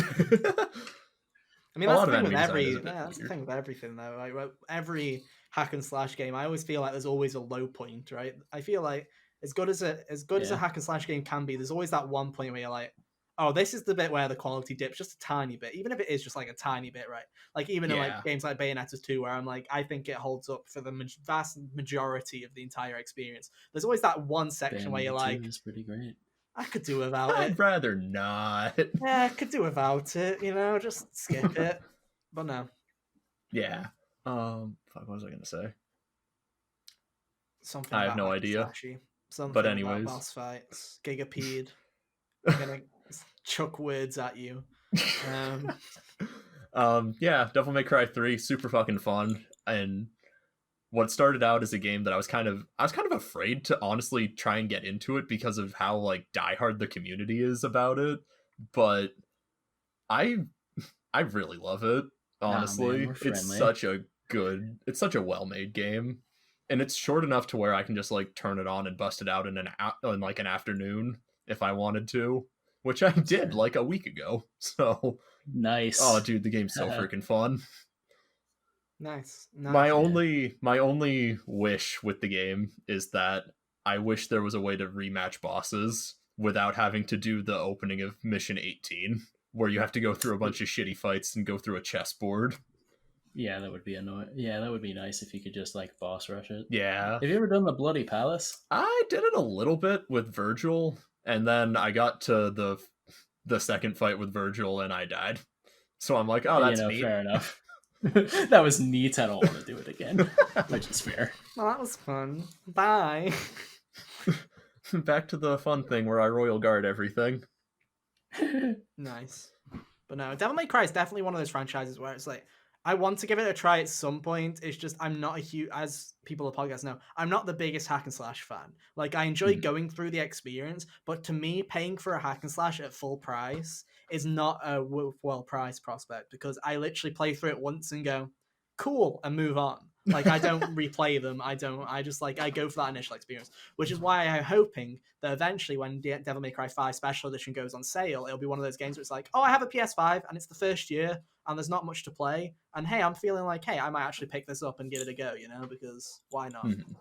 mean, that's the thing with everything though. Like, every hack and slash game, I always feel like there's always a low point, right? I feel like as good as a hack and slash game can be, there's always that one point where you're like, oh, this is the bit where the quality dips just a tiny bit, even if it is just like a tiny bit, right? Like even in like games like Bayonetta 2, where I'm like, I think it holds up for the vast majority of the entire experience. There's always that one section Bayonetta where you're like, is pretty great. I could do without it. I'd rather not. Yeah, I could do without it, just skip it. But no. Yeah. Fuck, what was I gonna say? Something I have no idea. Something but anyways, about boss fights. Gigapede. I'm gonna chuck words at you. Yeah, Devil May Cry 3, super fucking fun. And what started out as a game that I was kind of afraid to honestly try and get into it because of how like diehard the community is about it. But I really love it. Honestly, it's such a well-made game, and it's short enough to where I can just like turn it on and bust it out in an afternoon if I wanted to, which I did like a week ago. So nice. Oh, dude, the game's so freaking fun. Nice. My only wish with the game is that I wish there was a way to rematch bosses without having to do the opening of Mission 18, where you have to go through a bunch of shitty fights and go through a chessboard. Yeah, that would be annoying. Yeah, that would be nice if you could just like boss rush it. Yeah. Have you ever done the Bloody Palace? I did it a little bit with Virgil, and then I got to the second fight with Virgil and I died. So I'm like, oh, that's neat. Fair enough. That was neat. I don't want to do it again, which is fair. Well, that was fun. Bye. Back to the fun thing where I royal guard everything. Nice. But no, Devil May Cry is definitely one of those franchises where it's like, I want to give it a try at some point. It's just, I'm not a huge, as people on the podcast know, I'm not the biggest hack and slash fan. Like, I enjoy going through the experience, but to me, paying for a hack and slash at full price is not a well-priced prospect, because I literally play through it once and go, cool, and move on. Like, I don't replay them. I go for that initial experience, which is why I'm hoping that eventually when Devil May Cry 5 Special Edition goes on sale, it'll be one of those games where it's like, oh, I have a PS5 and it's the first year and there's not much to play. And hey, I'm feeling like, hey, I might actually pick this up and give it a go, because why not? Mm-hmm.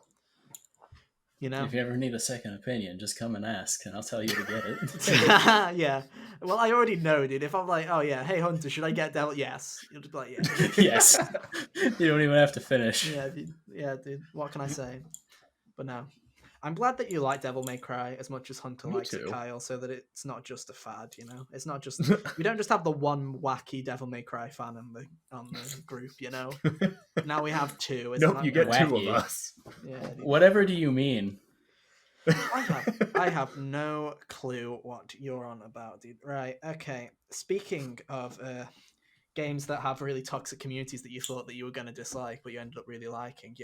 If you ever need a second opinion, just come and ask and I'll tell you to get it. Yeah. Well, I already know, dude. If I'm like, oh yeah, hey Hunter, should I get Devil? Yes. You'll just be like, yeah. Yes. You don't even have to finish. Yeah, dude. What can I say? But no. I'm glad that you like Devil May Cry as much as Hunter likes it, Kyle, so that it's not just a fad, It's not just we don't just have the one wacky Devil May Cry fan on the group, Now we have two. Nope, you get wacky. Two of us. Yeah. Whatever do you mean? I have no clue what you're on about, dude. Right, okay. Speaking of games that have really toxic communities that you thought that you were going to dislike, but you ended up really liking,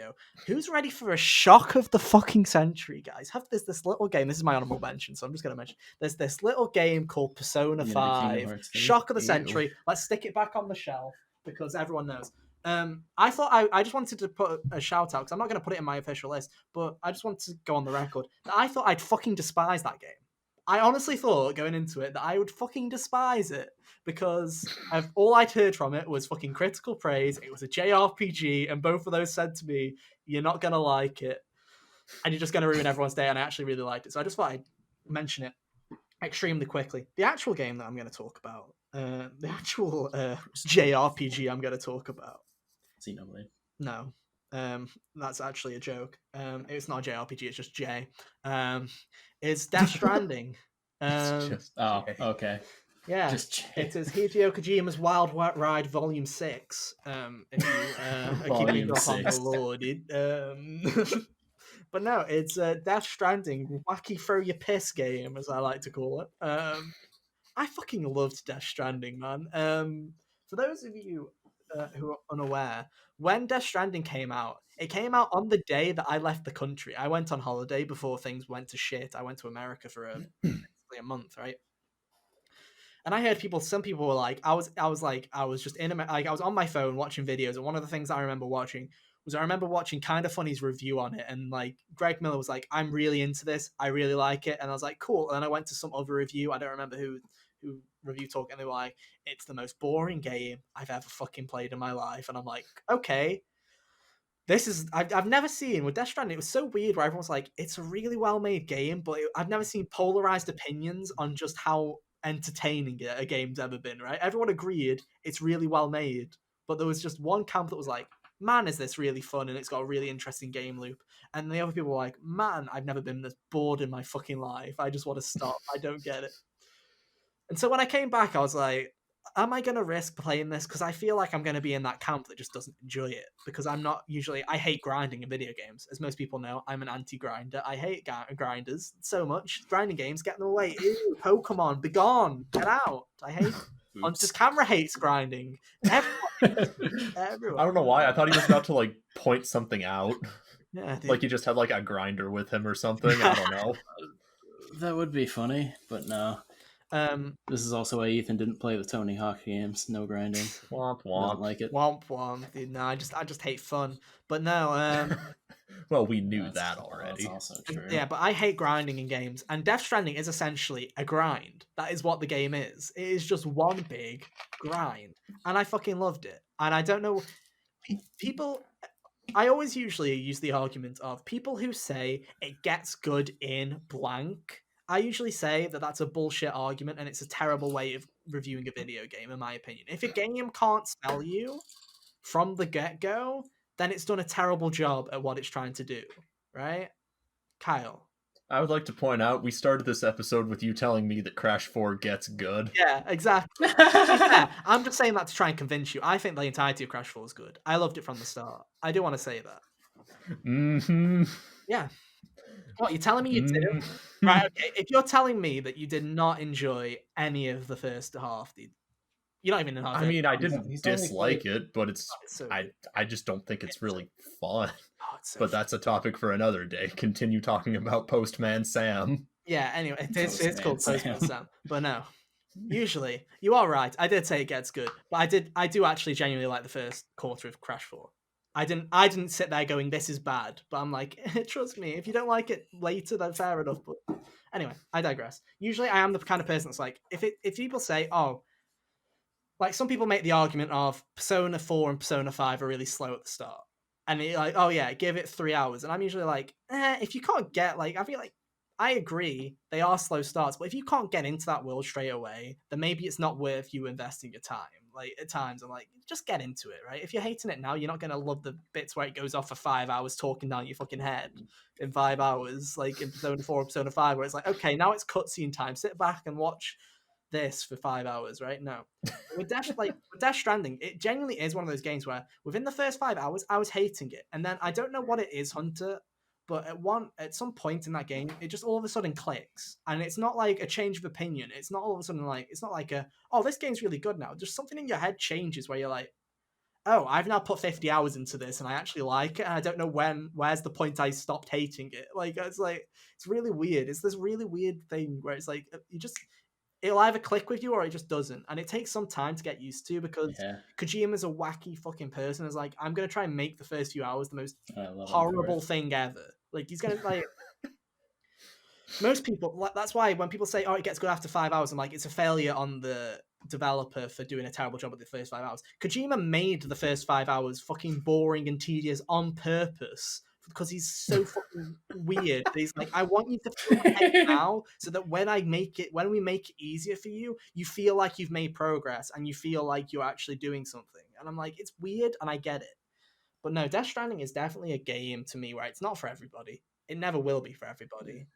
who's ready for a shock of the fucking century, guys? This little game. This is my honorable mention, so I'm just going to mention. There's this little game called Persona 5, shock of the century. Let's stick it back on the shelf because everyone knows. I thought I just wanted to put a shout out because I'm not going to put it in my official list, but I just wanted to go on the record that I thought I'd fucking despise that game. I honestly thought going into it that I would fucking despise it because all I'd heard from it was fucking critical praise. It was a JRPG, and both of those said to me, "You're not gonna like it, and you're just gonna ruin everyone's day." And I actually really liked it, so I just thought I'd mention it extremely quickly. The actual game that I'm going to talk about, the actual JRPG I'm going to talk about. Xenoblade. No, that's actually a joke. It's not a JRPG, it's just J. It's Death Stranding. Okay. Yeah, it is Hideo Kojima's Wild Ride Volume 6. If you are keeping up on the Lord. But no, it's Death Stranding, wacky throw your piss game, as I like to call it. I fucking loved Death Stranding, man. For those of you who are unaware, when Death Stranding came out, it came out on the day that I left the country. I went on holiday before things went to shit. I went to America for basically a month, right? And I heard some people were like, I was just in America, like I was on my phone watching videos, and one of the things I remember watching Kinda Funny's review on it, and like Greg Miller was like, I'm really into this, I really like it, and I was like, cool. And then I went to some other review, I don't remember who review talk, and they were like, it's the most boring game I've ever fucking played in my life. And I'm like, okay, this is I've never seen with Death Stranding. It was so weird where everyone's like, it's a really well made game, but I've never seen polarized opinions on just how entertaining a game's ever been, right? Everyone agreed it's really well made, but there was just one camp that was like, man, is this really fun and it's got a really interesting game loop. And the other people were like, man, I've never been this bored in my fucking life. I just want to stop. I don't get it. And so when I came back, I was like, am I going to risk playing this? Because I feel like I'm going to be in that camp that just doesn't enjoy it. Because I'm not usually... I hate grinding in video games. As most people know, I'm an anti-grinder. I hate grinders so much. Grinding games, get them away. Ew, Pokemon, be gone. Get out. I hate it. This camera hates grinding. Everyone. I don't know why. I thought he was about to like point something out. Yeah, like he just had like a grinder with him or something. I don't know. That would be funny, but no. This is also why Ethan didn't play the Tony Hawk games. No grinding. Womp womp. Don't like it. Womp womp. Dude, no, I just hate fun. But no. Well, we knew that already. That's also true. Yeah, but I hate grinding in games, and Death Stranding is essentially a grind. That is what the game is. It is just one big grind, and I fucking loved it. And I don't know, people. I always usually use the argument of people who say it gets good in blank. I usually say that that's a bullshit argument and it's a terrible way of reviewing a video game, in my opinion. If a game can't sell you from the get-go, then it's done a terrible job at what it's trying to do, right? Kyle. I would like to point out, we started this episode with you telling me that Crash 4 gets good. Yeah, exactly. Yeah, I'm just saying that to try and convince you. I think the entirety of Crash 4 is good. I loved it from the start. I do want to say that. Mm-hmm. Yeah. What, you're telling me you didn't? Right, okay. If you're telling me that you did not enjoy any of the first half, you're not even in half. I mean, I didn't dislike it, but I just don't think it's really fun. Oh, it's so but that's a topic for another day. Continue talking about Postman Sam. Yeah, anyway, it's called Postman Sam. But no. Usually, you are right. I did say it gets good, but I do actually genuinely like the first quarter of Crash 4. I didn't sit there going, this is bad, but I'm like, trust me, if you don't like it later, then fair enough. But anyway, I digress. Usually I am the kind of person that's like, if people say, oh, like some people make the argument of Persona 4 and Persona 5 are really slow at the start. And they're like, oh yeah, give it 3 hours. And I'm usually like, if you can't get, like, I feel like, I agree, they are slow starts, but if you can't get into that world straight away, then maybe it's not worth you investing your time. Like, at times, I'm like, just get into it, right? If you're hating it now, you're not going to love the bits where it goes off for 5 hours talking down your fucking head in 5 hours, like in Persona 4 or Persona 5, where it's like, okay, now it's cutscene time. Sit back and watch this for 5 hours, right? No. With Death Stranding, it genuinely is one of those games where within the first 5 hours, I was hating it. And then I don't know what it is, Hunter, but at some point in that game, it just all of a sudden clicks. And it's not like a change of opinion. It's not all of a sudden like, it's not like oh, this game's really good now. Just something in your head changes where you're like, oh, I've now put 50 hours into this and I actually like it. And I don't know where's the point I stopped hating it. Like, it's really weird. It's this really weird thing where it's like, it'll either click with you or it just doesn't. And it takes some time to get used to because Kojima's a wacky fucking person. It's like, I'm going to try and make the first few hours the most horrible thing ever. Like, he's going to, like... most people... That's why when people say, oh, it gets good after 5 hours, I'm like, it's a failure on the developer for doing a terrible job with the first 5 hours. Kojima made the first 5 hours fucking boring and tedious on purpose because he's so fucking weird. He's like, I want you to feel ahead now so that when we make it easier for you, you feel like you've made progress and you feel like you're actually doing something. And I'm like, it's weird and I get it. But no, Death Stranding is definitely a game to me where it's not for everybody. It never will be for everybody.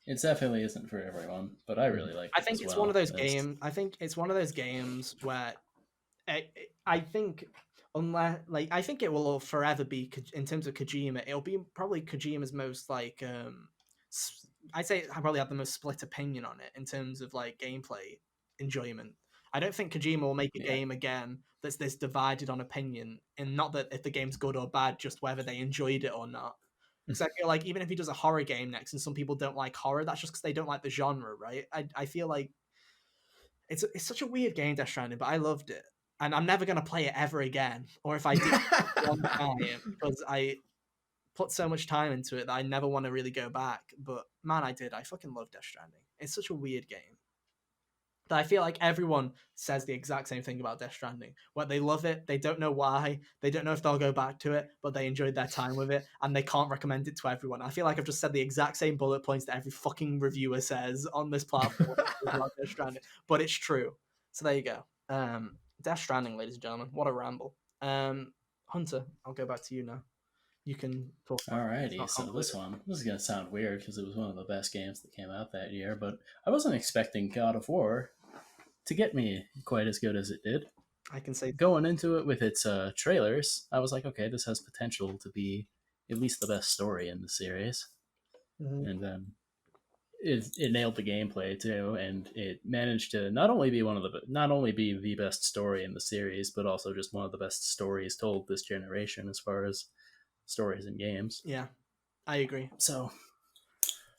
It definitely isn't for everyone, but I really like it. I think it's one of those games. I think it's one of those games where I think I think it will forever be, in terms of Kojima, it'll be probably Kojima's most like I'd say I probably have the most split opinion on it in terms of like gameplay enjoyment. I don't think Kojima will make a game again that's this divided on opinion, and not that if the game's good or bad, just whether they enjoyed it or not. Because I feel like even if he does a horror game next and some people don't like horror, that's just because they don't like the genre, right? I feel like it's such a weird game, Death Stranding, but I loved it. And I'm never going to play it ever again. Or if I do, one time, because I put so much time into it that I never want to really go back. But man, I did. I fucking love Death Stranding. It's such a weird game. that I feel like everyone says the exact same thing about Death Stranding. Where they love it, they don't know why, they don't know if they'll go back to it, but they enjoyed their time with it, and they can't recommend it to everyone. I feel like I've just said the exact same bullet points that every fucking reviewer says on this platform about Death Stranding, but it's true. So there you go. Death Stranding, ladies and gentlemen. What a ramble. Hunter, I'll go back to you now. You can talk. Alrighty, so this is going to sound weird because it was one of the best games that came out that year, but I wasn't expecting God of War to get me quite as good as it did. I can say going into it with its trailers, I was like, okay, this has potential to be at least the best story in the series. Mm-hmm. And then it nailed the gameplay too, and it managed to not only be the best story in the series, but also just one of the best stories told this generation as far as stories in games. Yeah, I agree. So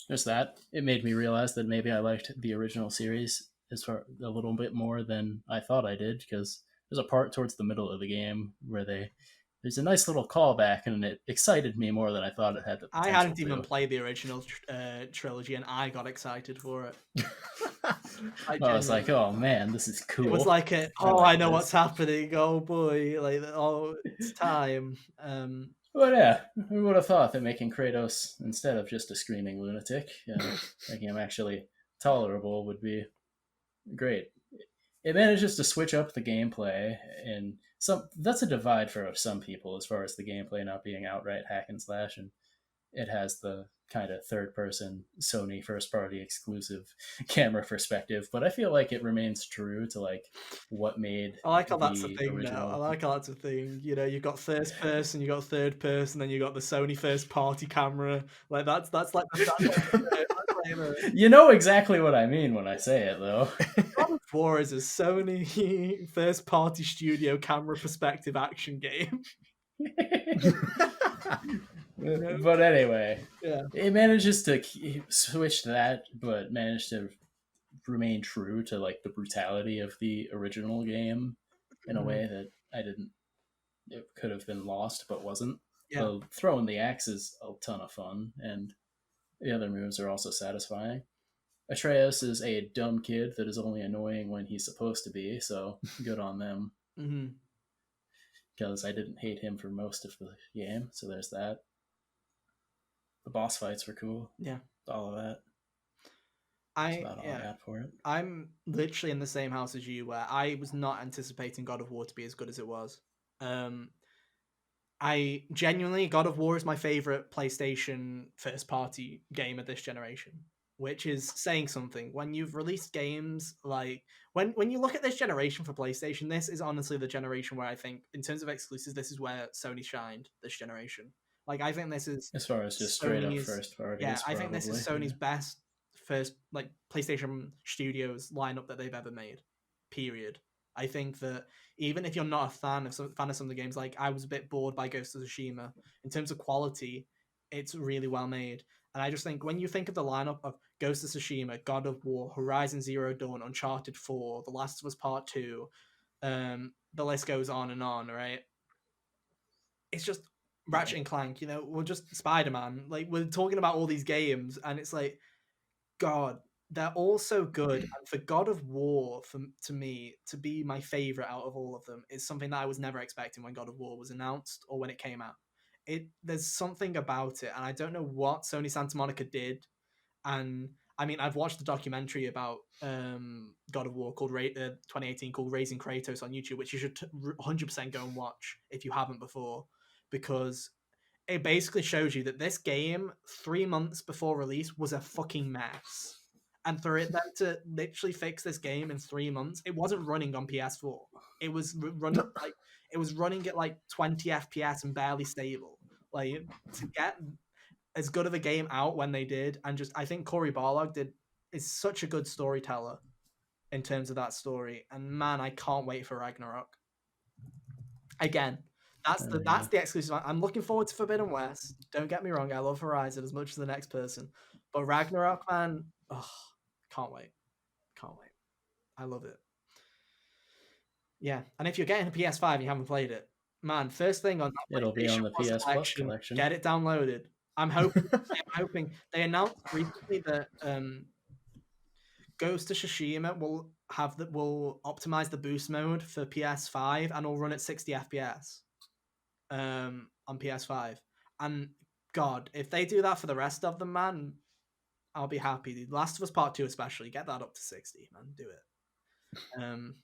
there's that. It made me realize that maybe I liked the original series as far a little bit more than I thought I did, because there's a part towards the middle of the game where there's a nice little callback, and it excited me more than I thought it had the potential. I hadn't even played the original trilogy, and I got excited for it. I was like, oh man, this is cool. It was like I know what's happening. Oh boy, like, oh, it's time. But yeah, who would have thought that making Kratos, instead of just a screaming lunatic, making him actually tolerable would be great. It manages to switch up the gameplay, and that's a divide for some people as far as the gameplay not being outright hack and slash, and it has the kind of third-person Sony first-party exclusive camera perspective, but I feel like it remains true to like what made. I like how that's a thing now. I like how that's a thing. You know, you've got first person, you got third person, then you got the Sony first-party camera. Like that's like. You know exactly what I mean when I say it, though. God of War is a Sony first-party studio camera perspective action game. But anyway, yeah, it manages to switch that, but managed to remain true to like the brutality of the original game in a way that it could have been lost but wasn't. Yeah. So throwing the axe is a ton of fun, and the other moves are also satisfying. Atreus is a dumb kid that is only annoying when he's supposed to be, so good on them. Because I didn't hate him for most of the game, so there's that. The boss fights were cool. Yeah. All of that. That's about all I got for it. I'm literally in the same house as you, where I was not anticipating God of War to be as good as it was. I genuinely, God of War is my favorite PlayStation first-party game of this generation, which is saying something. When you've released games like when you look at this generation for PlayStation, this is honestly the generation where I think, in terms of exclusives, this is where Sony shined this generation. Like, I think this is, as far as just straight up first party. Yeah, I think this is Sony's best first, like, PlayStation Studios lineup that they've ever made. Period. I think that even if you're not a fan of some of the games, like I was a bit bored by Ghost of Tsushima, in terms of quality, it's really well made. And I just think when you think of the lineup of Ghost of Tsushima, God of War, Horizon Zero Dawn, Uncharted 4, The Last of Us Part 2, the list goes on, right? It's just Ratchet and Clank, you know, we're just Spider-Man. Like, we're talking about all these games, and it's like, God, they're all so good. And for God of War, to me, to be my favorite out of all of them, is something that I was never expecting when God of War was announced or when it came out. There's something about it, and I don't know what Sony Santa Monica did. And I mean, I've watched the documentary about God of War called 2018 called Raising Kratos on YouTube, which you should 100% go and watch if you haven't before, because it basically shows you that this game 3 months before release was a fucking mess. And for them to literally fix this game in 3 months, it wasn't running on PS4. It was running at like 20 FPS and barely stable. Like, to get as good of a game out when they did, and just, I think Cory Barlog is such a good storyteller in terms of that story. And man, I can't wait for Ragnarok. Again, that's the exclusive. I'm looking forward to Forbidden West. Don't get me wrong, I love Horizon as much as the next person, but Ragnarok, man, can't wait. I love it. Yeah, and if you're getting a PS5 and you haven't played it, man, first thing on that, it'll be on the PS Plus collection. Get it downloaded. I'm hoping they announced recently that Ghost of Tsushima will will optimize the boost mode for PS5 and will run at 60 FPS on PS5. And God, if they do that for the rest of them, man, I'll be happy. The Last of Us Part 2 especially, get that up to 60, man. Do it.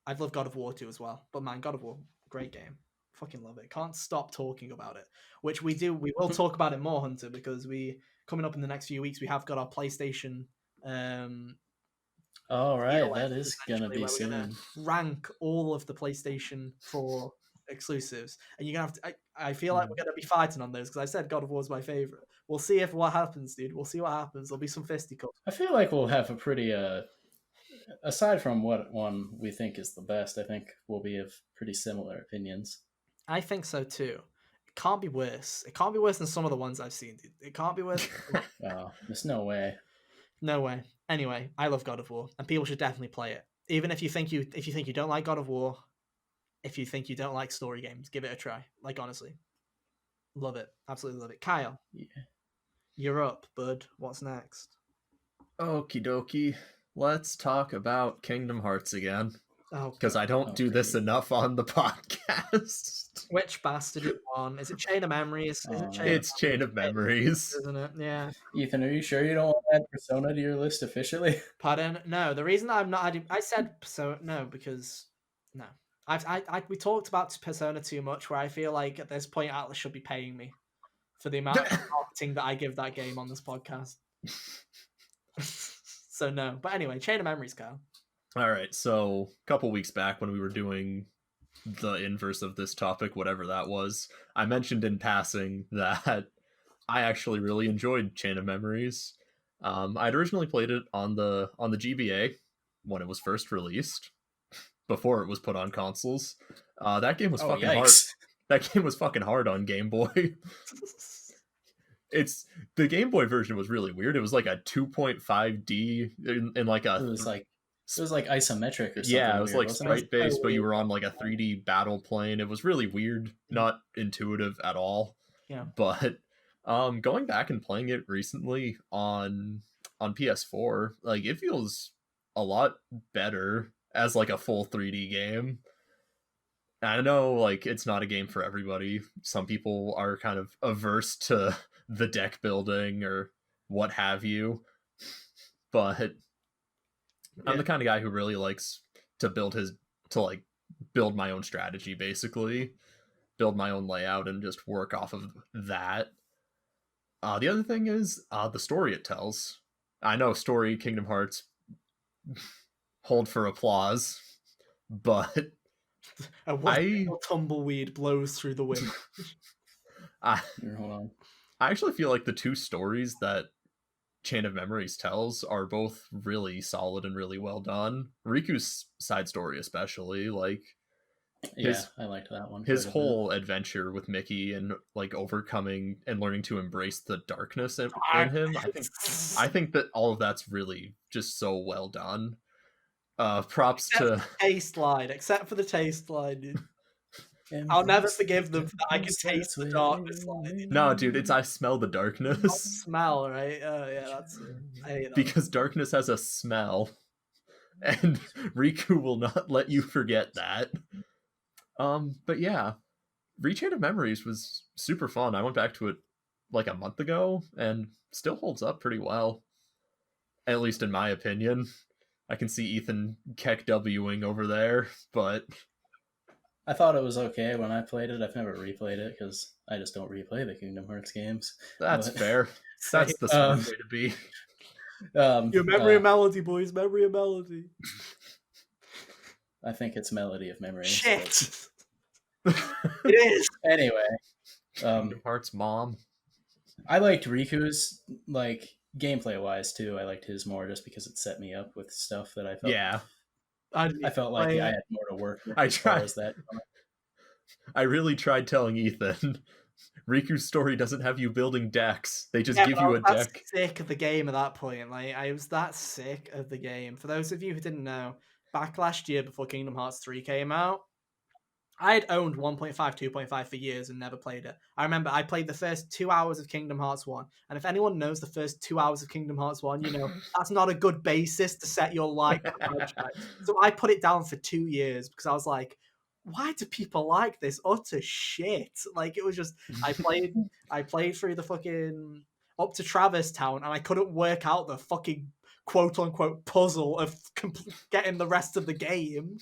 I'd love God of War 2 as well. But man, God of War, great game. Fucking love it. Can't stop talking about it. Which we do. We will talk about it more, Hunter, because coming up in the next few weeks, we have got our PlayStation. All right, that is gonna be soon. Gonna rank all of the PlayStation 4 exclusives, and you're gonna have to. I feel like we're gonna be fighting on those because I said God of War is my favorite. We'll see what happens, dude. We'll see what happens. There'll be some fisticuffs. I feel like we'll have a pretty aside from what one we think is the best, I think we'll be of pretty similar opinions. I think so too. It can't be worse. It can't be worse than some of the ones I've seen, dude. It can't be worse. Oh, there's no way. No way. Anyway, I love God of War, and people should definitely play it. Even if you think you don't like God of War, if you think you don't like story games, give it a try. Like, honestly, love it. Absolutely love it. Kyle, you're up, bud. What's next? Okie dokie. Let's talk about Kingdom Hearts again. Because I don't do this enough on the podcast. Which bastard is on? Is it Chain of Memories? It's Chain of Memories. Isn't it? Yeah. Ethan, are you sure you don't want to add Persona to your list officially? Pardon? No. The reason that I'm not adding... I said so. No, because... No. We talked about Persona too much, where I feel like at this point Atlas should be paying me for the amount of marketing that I give that game on this podcast. So no. But anyway, Chain of Memories, Kyle. All right, so a couple weeks back when we were doing the inverse of this topic, whatever that was, I mentioned in passing that I actually really enjoyed Chain of Memories. I'd originally played it on the GBA when it was first released, before it was put on consoles. That game was fucking hard. That game was fucking hard on Game Boy. The Game Boy version was really weird. It was like a 2.5D in like a... It was like isometric or something. Yeah, it was like sprite-based, but you were on like a 3D battle plane. It was really weird, not intuitive at all. Yeah. But going back and playing it recently on PS4, like it feels a lot better as like a full 3D game. I know like it's not a game for everybody. Some people are kind of averse to the deck building or what have you. But I'm the kind of guy who really likes to build my own strategy, basically. Build my own layout and just work off of that. The other thing is the story it tells. I know story Kingdom Hearts hold for applause, but a wonderful tumbleweed blows through the wind. I actually feel like the two stories that Chain of Memories tells are both really solid and really well done. Riku's side story especially, like I liked that one. His whole adventure with Mickey and like overcoming and learning to embrace the darkness in him. I think that all of that's really just so well done. Props to taste line, except for the taste line, dude. I'll never forgive them for that. I can taste the darkness line. No, dude, it's I smell the darkness. Smell, right? Yeah, that's I hate that. Because darkness has a smell. And Riku will not let you forget that. But yeah, Chain of Memories was super fun. I went back to it like a month ago and still holds up pretty well. At least in my opinion. I can see Ethan Keck W'ing over there, but I thought it was okay when I played it. I've never replayed it because I just don't replay the Kingdom Hearts games. That's fair. That's the smart way to be. Your memory of melody, boys. Memory of melody. I think it's Melody of Memory. Shit. It is. Anyway. Kingdom Hearts mom. I liked Riku's, like, gameplay-wise, too. I liked his more just because it set me up with stuff that I felt... Yeah. I felt like I had more to work with as far as that. I really tried telling Ethan, Riku's story doesn't have you building decks. They just give you a deck. Sick of the game at that point. Like, I was that sick of the game. For those of you who didn't know, back last year before Kingdom Hearts 3 came out, I had owned 1.5, 2.5 for years and never played it. I remember I played the first 2 hours of Kingdom Hearts 1. And if anyone knows the first 2 hours of Kingdom Hearts 1, you know, that's not a good basis to set your like for the franchise. So I put it down for 2 years because I was like, why do people like this utter shit? Like, it was just, I played through the fucking, up to Traverse Town, and I couldn't work out the fucking quote-unquote puzzle of getting the rest of the game.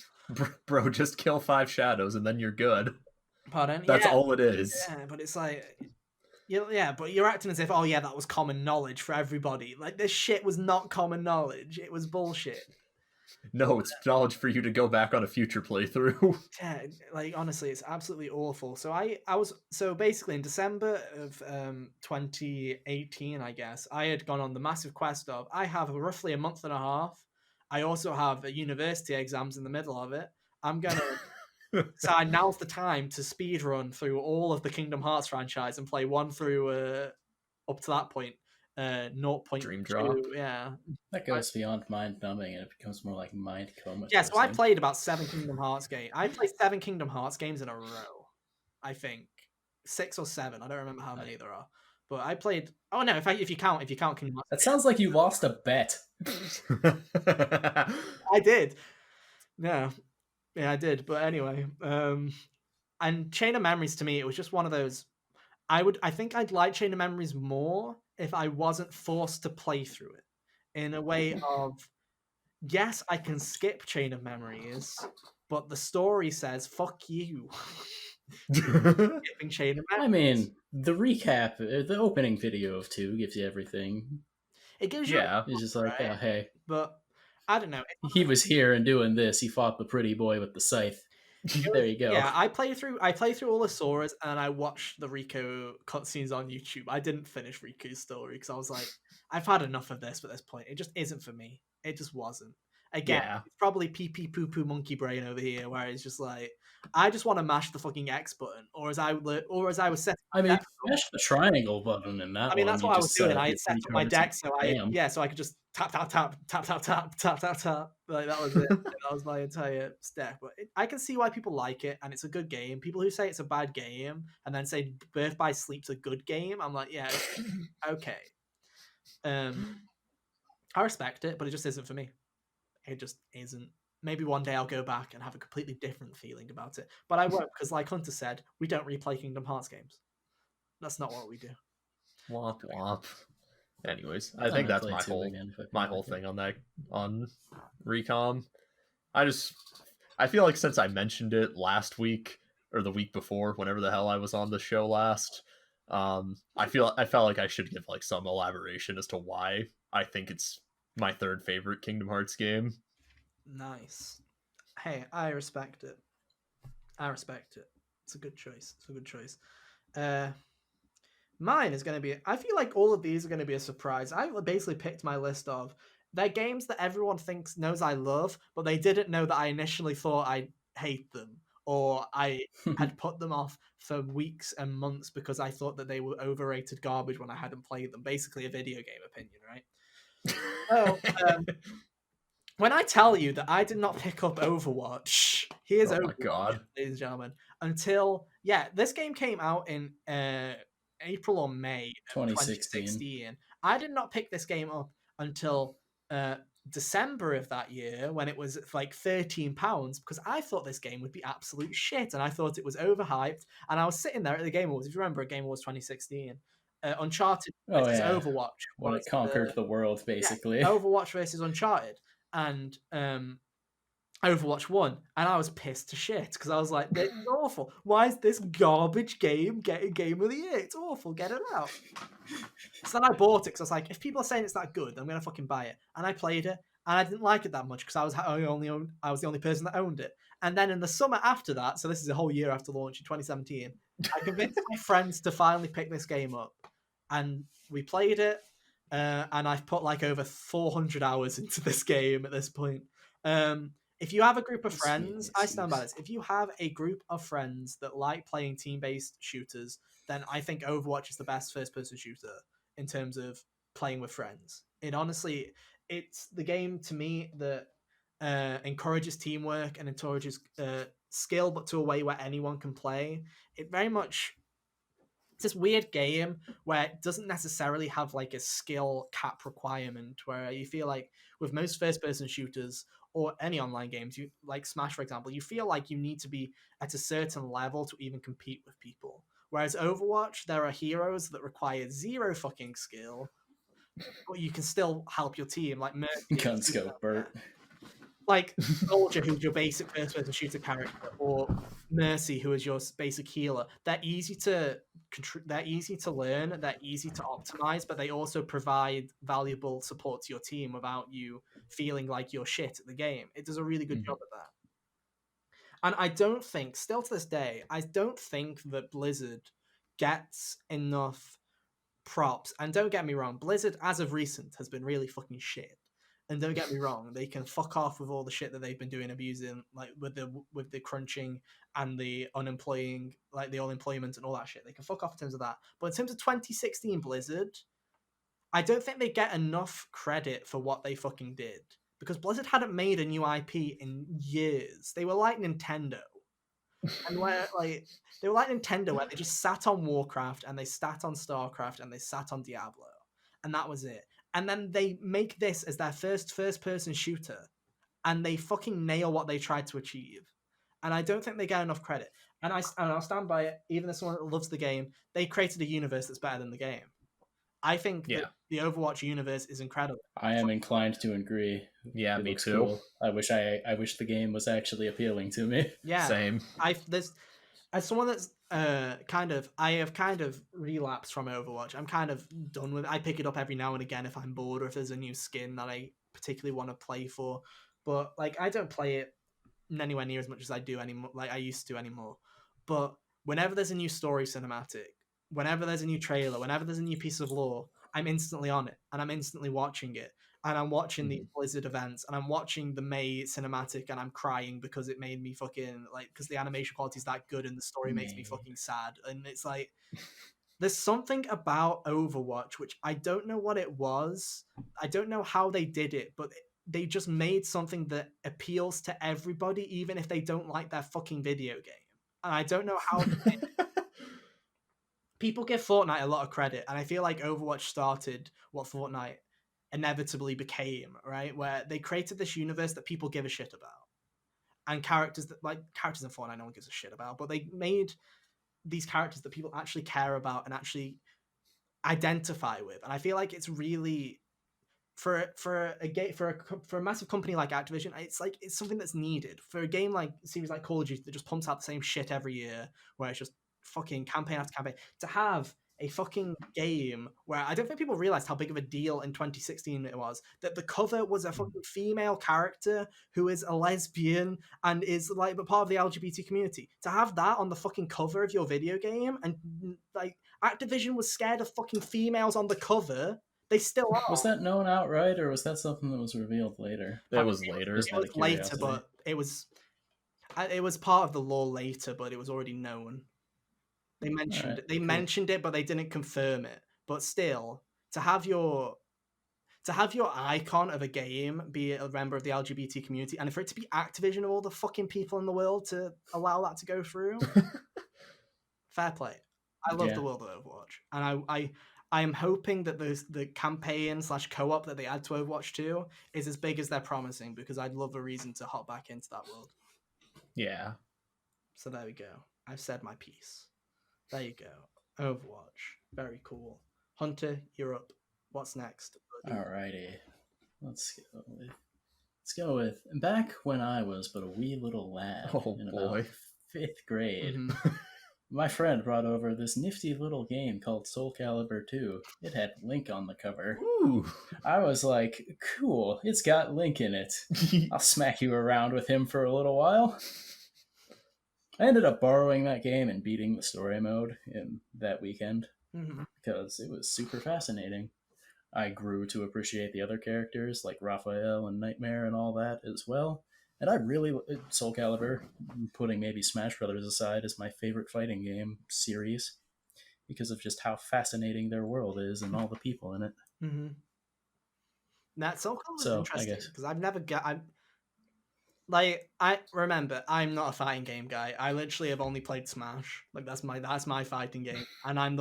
Bro, just kill 5 shadows and then you're good. Pardon? That's all it is. Yeah, but it's like, yeah, but you're acting as if, oh yeah, that was common knowledge for everybody. Like, this shit was not common knowledge. It was bullshit. No, it's knowledge for you to go back on a future playthrough. Yeah, like, honestly, it's absolutely awful. So so basically in December of 2018, I guess, I had gone on the massive quest of, I have roughly a month and a half. I also have university exams in the middle of it. I'm gonna so now's the time to speedrun through all of the Kingdom Hearts franchise and play 1 through up to that point. 0.2, Dream Drop. Yeah. That goes beyond mind numbing and it becomes more like mind coma. Yeah, so I played about 7 Kingdom Hearts games. I played 7 Kingdom Hearts games in a row. I think 6 or 7. I don't remember how many there are. But I played. Oh no! If you count Kingdom Hearts. That sounds like you lost a bet. I did. Yeah, I did. But anyway, and Chain of Memories, to me, it was just one of those. I think I'd like Chain of Memories more if I wasn't forced to play through it in a way of, yes, I can skip Chain of Memories, but the story says fuck you. Skipping Chain of Memories. I mean, the recap, the opening video of 2 gives you everything. It gives you. Yeah, it's just like, right? Oh, hey. But I don't know. He was here and doing this. He fought the pretty boy with the scythe. There you go. Yeah, I played through all the Soras and I watched the Rico cutscenes on YouTube. I didn't finish Riku's story because I was like, I've had enough of this at this point. It just isn't for me. It just wasn't. Again, it's probably pee poo poo monkey brain over here, where it's just like, I just want to mash the fucking X button, or as I was set. I mean, mash the triangle button in that. I mean, that's what I was doing. I had set up my deck, so I could just tap tap tap tap tap tap tap tap tap. Like, that was it. That was my entire step. But I can see why people like it, and it's a good game. People who say it's a bad game and then say Birth by Sleep's a good game, I'm like, yeah, okay. I respect it, but it just isn't for me. It just isn't. Maybe one day I'll go back and have a completely different feeling about it. But I won't, because like Hunter said, we don't replay Kingdom Hearts games. That's not what we do. Womp womp. Anyways, I think that's my whole thing on Recom. I feel like since I mentioned it last week or the week before, whenever the hell I was on the show last, I felt like I should give like some elaboration as to why I think it's my 3rd favorite Kingdom Hearts game. Nice. Hey, I respect it. It's a good choice. Mine is going to be, I feel like all of these are going to be a surprise. I basically picked my list of, they're games that everyone knows I love, but they didn't know that I initially thought I hate them, or I had put them off for weeks and months because I thought that they were overrated garbage when I hadn't played them. Basically a video game opinion, right? So, when I tell you that I did not pick up Overwatch, here's Overwatch, God, ladies and gentlemen, until, this game came out in April or May 2016. I did not pick this game up until December of that year, when it was like £13, because I thought this game would be absolute shit, and I thought it was overhyped, and I was sitting there at the Game Awards, if you remember, at Game Awards 2016, Uncharted versus Overwatch. When it conquered the world, basically. Overwatch versus Uncharted, and Overwatch won, and I was pissed to shit, because I was like, this is awful. Why is this garbage game getting Game of the Year? It's awful, get it out. So then I bought it, because I was like, if people are saying it's that good, I'm going to fucking buy it. And I played it, and I didn't like it that much, because I was the only person that owned it. And then in the summer after that, so this is a whole year after launch in 2017, I convinced my friends to finally pick this game up. And we played it, and I've put like over 400 hours into this game at this point. If you have a group of friends, I stand by this. If you have a group of friends that like playing team-based shooters, then I think Overwatch is the best first-person shooter in terms of playing with friends. It's the game, to me, that encourages teamwork and encourages skill, but to a way where anyone can play. It very much, it's this weird game where it doesn't necessarily have like a skill cap requirement, where you feel like with most first-person shooters or any online games, you like Smash, for example, you feel like you need to be at a certain level to even compete with people. Whereas Overwatch, there are heroes that require 0 fucking skill, but you can still help your team, like Mercy. Gunscope Bert. Like Soldier, who's your basic first-person shooter character, or Mercy, who is your basic healer. They're easy to learn, they're easy to optimize, but they also provide valuable support to your team without you feeling like you're shit at the game. It does a really good job at that. And I don't think, still to this day, I don't think that Blizzard gets enough props. And don't get me wrong, Blizzard, as of recent, has been really fucking shit. And don't get me wrong, they can fuck off with all the shit that they've been doing, abusing, like with the crunching and the unemploying, like the unemployment and all that shit. They can fuck off in terms of that. But in terms of 2016 Blizzard, I don't think they get enough credit for what they fucking did. Because Blizzard hadn't made a new IP in years. They were like Nintendo. And where like they were like Nintendo, where they just sat on Warcraft and they sat on StarCraft and they sat on Diablo. And that was it. And then they make this as their first-person shooter, and they fucking nail what they tried to achieve. And I don't think they get enough credit. And I'll stand by it, even as someone that loves the game, they created a universe that's better than the game. I think that the Overwatch universe is incredible. I am inclined to agree. Yeah, me too. Cool. I wish the game was actually appealing to me. Yeah, same. As someone that's I have kind of relapsed from Overwatch. I'm kind of done with it. I pick it up every now and again if I'm bored or if there's a new skin that I particularly want to play for. But like, I don't play it anywhere near as much as I do anymore, like I used to anymore. But whenever there's a new story cinematic, whenever there's a new trailer, whenever there's a new piece of lore, I'm instantly on it and I'm instantly watching it. And I'm watching these Blizzard events and I'm watching the May cinematic and I'm crying because it made me fucking like, because the animation quality is that good and the story makes me fucking sad. And it's like, there's something about Overwatch, which I don't know what it was. I don't know how they did it, but they just made something that appeals to everybody, even if they don't like their fucking video game. And I don't know how people give Fortnite a lot of credit. And I feel like Overwatch started what Fortnite inevitably became, right? Where they created this universe that people give a shit about, and characters in Fortnite no one gives a shit about, but they made these characters that people actually care about and actually identify with. And I feel like it's really for a massive company like Activision, it's something that's needed. For a game like a series like Call of Duty that just pumps out the same shit every year, where it's just fucking campaign after campaign, to have a fucking game where I don't think people realized how big of a deal in 2016 it was, that the cover was a fucking female character who is a lesbian and is like a part of the LGBT community. To have that on the fucking cover of your video game, and like Activision was scared of fucking females on the cover. They still are. Was that known outright, or was that something that was revealed later? That was later. It was later, but it was part of the lore later, but it was already known. They mentioned it. They mentioned it, but they didn't confirm it. But still, to have your icon of a game be a member of the LGBT community, and for it to be Activision of all the fucking people in the world to allow that to go through, fair play. I love the world of Overwatch, and I am hoping that the campaign / co-op that they add to Overwatch 2 is as big as they're promising, because I'd love a reason to hop back into that world. Yeah. So there we go. I've said my piece. There you go. Overwatch. Very cool. Hunter, you're up. What's next, buddy? Alrighty. Let's go with back when I was but a wee little lad in about 5th grade. Mm-hmm. My friend brought over this nifty little game called Soul Calibur 2. It had Link on the cover. Ooh. I was like, cool, it's got Link in it. I'll smack you around with him for a little while. I ended up borrowing that game and beating the story mode in that weekend because it was super fascinating. I grew to appreciate the other characters like Raphael and Nightmare and all that as well. And I really, Soul Calibur, putting maybe Smash Brothers aside, is my favorite fighting game series because of just how fascinating their world is and all the people in it. Mm-hmm. That Soul Calibur is interesting because I've never got... Like, I remember, I'm not a fighting game guy. I literally have only played Smash. Like, that's my fighting game, and I'm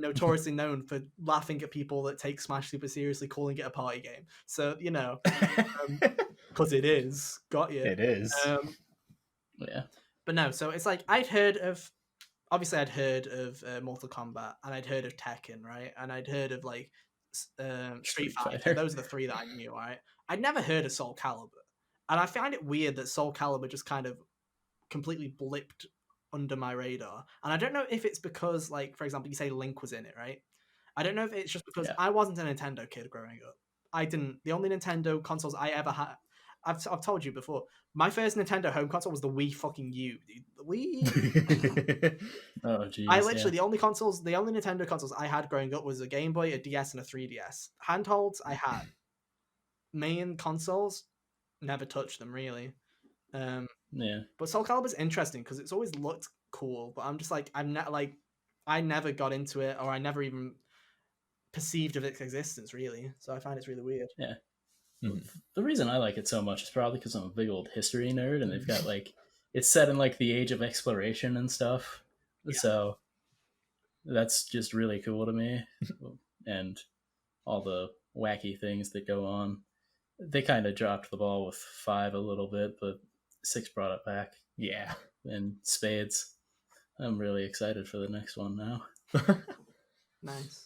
notoriously known for laughing at people that take Smash super seriously, calling it a party game. So because it is, got you. It is. Yeah. But no, so it's like I'd heard of Mortal Kombat, and I'd heard of Tekken, right? And I'd heard of like Street Fighter. Those are the three that I knew, right? I'd never heard of Soul Calibur. And I find it weird that Soul Calibur just kind of completely blipped under my radar. And I don't know if it's because, like, for example, you say Link was in it, right? I don't know if it's just because I wasn't a Nintendo kid growing up. The only Nintendo consoles I ever had, I've told you before, my first Nintendo home console was the Wii fucking U, dude. The Wii. Oh, jeez. I literally, the only Nintendo consoles I had growing up was a Game Boy, a DS, and a 3DS. Handholds, I had. Main consoles, never touched them really. But Soul Calibur is interesting because it's always looked cool, but I'm just like, I never got into it, or I never even perceived of its existence really. So I find it's really weird. Yeah. The reason I like it so much is probably because I'm a big old history nerd, and they've got like, it's set in like the age of exploration and stuff. Yeah. So that's just really cool to me. And all the wacky things that go on. They kind of dropped the ball with 5 a little bit, but 6 brought it back. Yeah. And spades. I'm really excited for the next one now. Nice.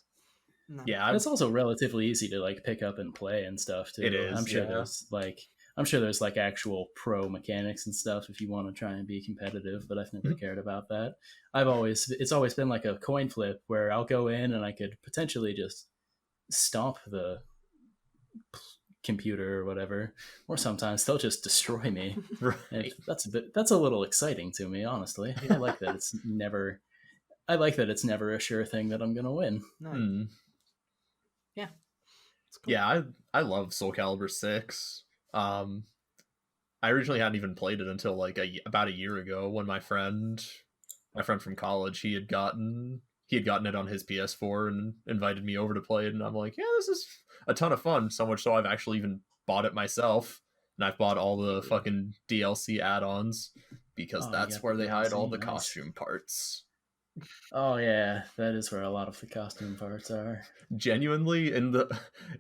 Yeah, it's also relatively easy to like pick up and play and stuff too. It is. I'm sure there's like actual pro mechanics and stuff if you want to try and be competitive, but I've never cared about that. It's always been like a coin flip where I'll go in and I could potentially just stomp the computer or whatever, or sometimes they'll just destroy me. Right. That's a little exciting to me, honestly. I like that it's never a sure thing that I'm gonna win. No. Yeah. Cool. Yeah, I love Soul Calibur 6. I originally hadn't even played it until like about a year ago when my friend from college, he had gotten it on his PS4 and invited me over to play it, and I'm like, yeah, this is a ton of fun, so much so I've actually even bought it myself, and I've bought all the fucking DLC add-ons because that's where they hide all the costume parts. Oh yeah, that is where a lot of the costume parts are. Genuinely, in the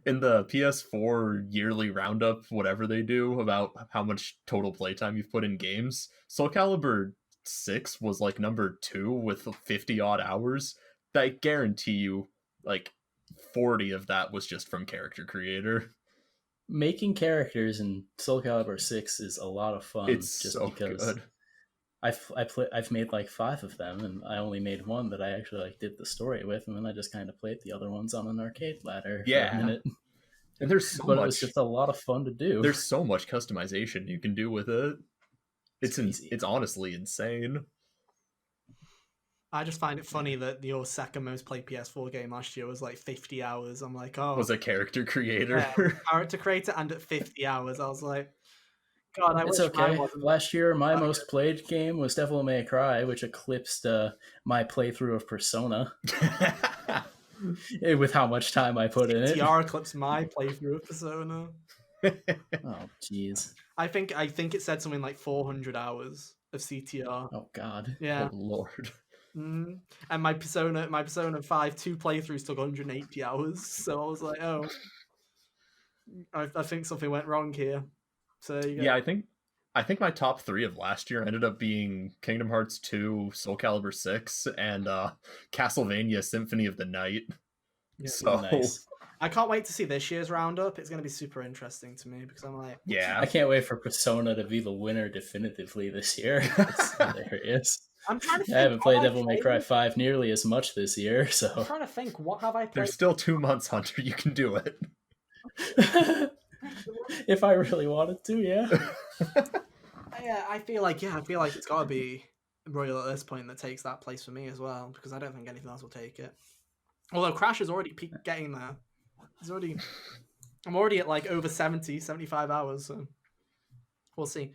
PS4 yearly roundup, whatever they do about how much total playtime you've put in games, Soul Calibur 6 was like number 2 with 50 odd hours. I guarantee you, like 40 of that was just from character creator. Making characters in Soul Calibur 6 is a lot of fun. It's just so because good. I've made like 5 of them, and I only made one that I actually like did the story with, and then I just kind of played the other ones on an arcade ladder for a minute. And there's so much. It was just a lot of fun to do. There's so much customization you can do with it. It's honestly insane. I just find it funny that your second most played PS4 game last year was like 50 hours. I'm like, oh. Was a character creator. Yeah, character creator, and at 50 hours, I was like, God, I wish okay. Last year, my most played game was Devil May Cry, which eclipsed my playthrough of Persona. With how much time I put in it. TR eclipsed my playthrough of Persona. Oh, jeez. I think it said something like 400 hours of CTR. Oh, God. Yeah. Oh, Lord. And my Persona 5 2 playthroughs took 180 hours. So I was like, oh, I think something went wrong here. So yeah, I think my top 3 of last year ended up being Kingdom Hearts 2, Soul Calibur 6, and Castlevania Symphony of the Night. Yeah, so nice. I can't wait to see this year's roundup. It's going to be super interesting to me because I'm like, yeah, I can't wait for Persona to be the winner definitively this year. It's hilarious. I'm trying to think. I haven't played Devil May Cry 5 nearly as much this year, so I'm trying to think. What have I played? There's still 2 months, Hunter. You can do it. If I really wanted to, yeah. Yeah, I feel like it's got to be Royal at this point that takes that place for me as well, because I don't think anything else will take it. Although Crash is already getting there. I'm already at like over 75 hours, so we'll see.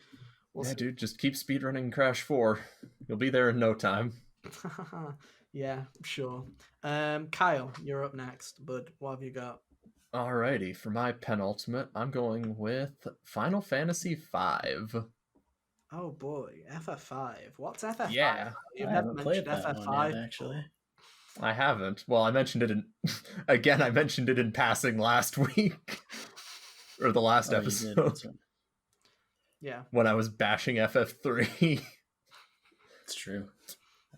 Dude, just keep speedrunning Crash 4. You'll be there in no time. Yeah, sure. Kyle, you're up next, bud. What have you got? Alrighty, for my penultimate, I'm going with Final Fantasy V. Oh boy, FF5. What's FF5? Yeah, You've never mentioned FF5 yet, actually. I haven't. Well, I mentioned it I mentioned it in passing last week. Or the last episode. Right. Yeah. When I was bashing FF3. It's true.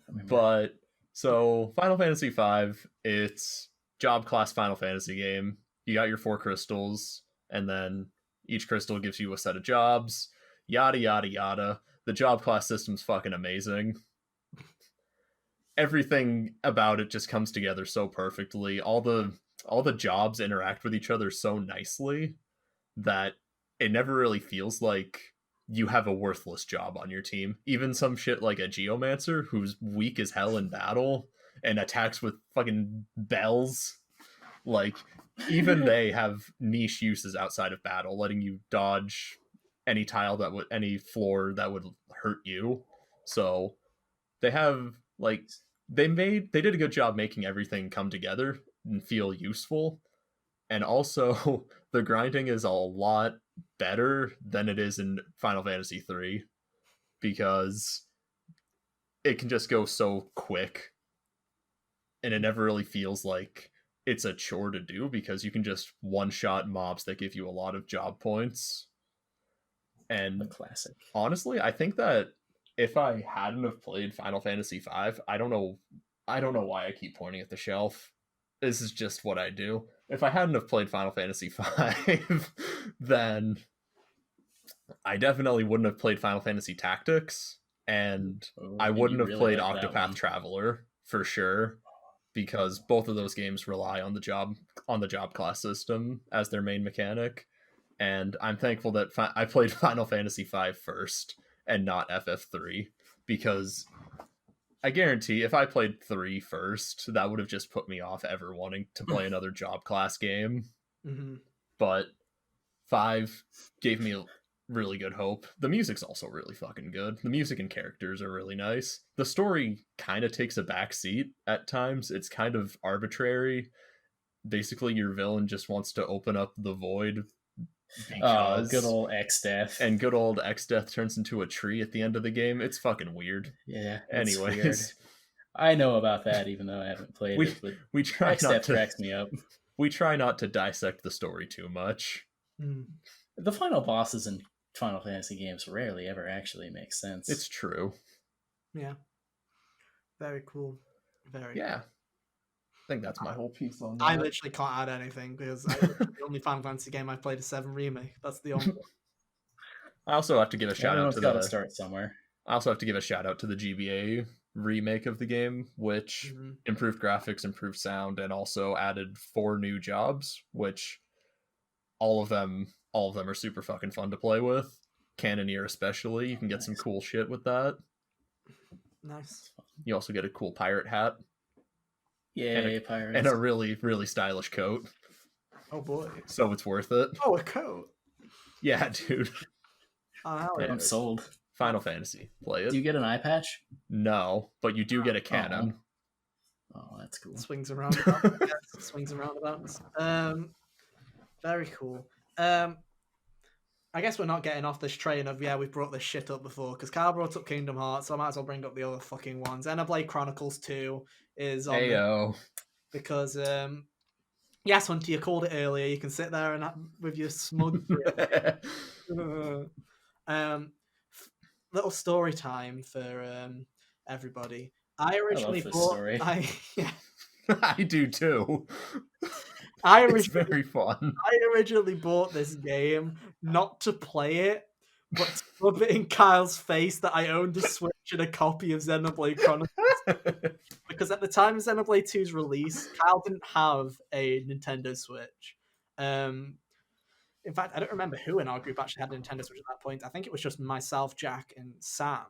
But so Final Fantasy V, it's job class Final Fantasy game. You got your 4 crystals, and then each crystal gives you a set of jobs. Yada yada yada. The job class system's fucking amazing. Everything about it just comes together so perfectly. All the jobs interact with each other so nicely that it never really feels like you have a worthless job on your team. Even some shit like a Geomancer who's weak as hell in battle and attacks with fucking bells. Like, even they have niche uses outside of battle, letting you dodge any any floor that would hurt you. So they have they did a good job making everything come together and feel useful. And also the grinding is a lot better than it is in Final Fantasy III, because it can just go so quick and it never really feels like it's a chore to do, because you can just one-shot mobs that give you a lot of job points. And the classic. Honestly, I think that if I hadn't have played Final Fantasy V, I don't know why I keep pointing at the shelf. This is just what I do. If I hadn't have played Final Fantasy V, then I definitely wouldn't have played Final Fantasy Tactics, and I wouldn't have played Octopath Traveler for sure, because both of those games rely on the job class system as their main mechanic. And I'm thankful that I played Final Fantasy V first and not FF3, because I guarantee if I played 3 first, that would have just put me off ever wanting to play another job class game. Mm-hmm. But 5 gave me really good hope. The music's also really fucking good. The music and characters are really nice. The story kind of takes a back seat at times. It's kind of arbitrary. Basically, your villain just wants to open up the void. Good old X-Death. And good old X-Death turns into a tree at the end of the game. It's fucking weird. Yeah. Anyways. Weird. I know about that, even though I haven't played it. But we try X-Death cracks me up. We try not to dissect the story too much. The final bosses in Final Fantasy games rarely ever actually make sense. It's true. Yeah. Very cool. Very cool. I think that's my whole piece on that. I literally can't add anything, because the only Final Fantasy game I've played is 7 Remake. That's the only one. I also have to give a shout out to start somewhere. I also have to give a shout out to the GBA remake of the game, which improved graphics, improved sound, and also added 4 new jobs, which all of them are super fucking fun to play with. Cannoneer especially, you can get some cool shit with that. Nice. You also get a cool pirate hat. Yay, pirates. And a really, really stylish coat. Oh boy. So it's worth it. Oh, a coat? Yeah, dude. I'm sold. Final Fantasy. Play it. Do you get an eye patch? No, but you do get a cannon. Oh, that's cool. Swings around about. Swings around about. Very cool. I guess we're not getting off this train of, we've brought this shit up before, because Kyle brought up Kingdom Hearts, so I might as well bring up the other fucking ones. Xenoblade Chronicles 2 is on because, yes, Hunter, you called it earlier. You can sit there and with your smug little story time for everybody. I originally bought... I do too. It's very fun. I originally bought this game not to play it, but to rub it in Kyle's face that I owned a Switch and a copy of Xenoblade Chronicles. Because at the time of Xenoblade 2's release, Kyle didn't have a Nintendo Switch. In fact, I don't remember who in our group actually had a Nintendo Switch at that point. I think it was just myself, Jack, and Sam.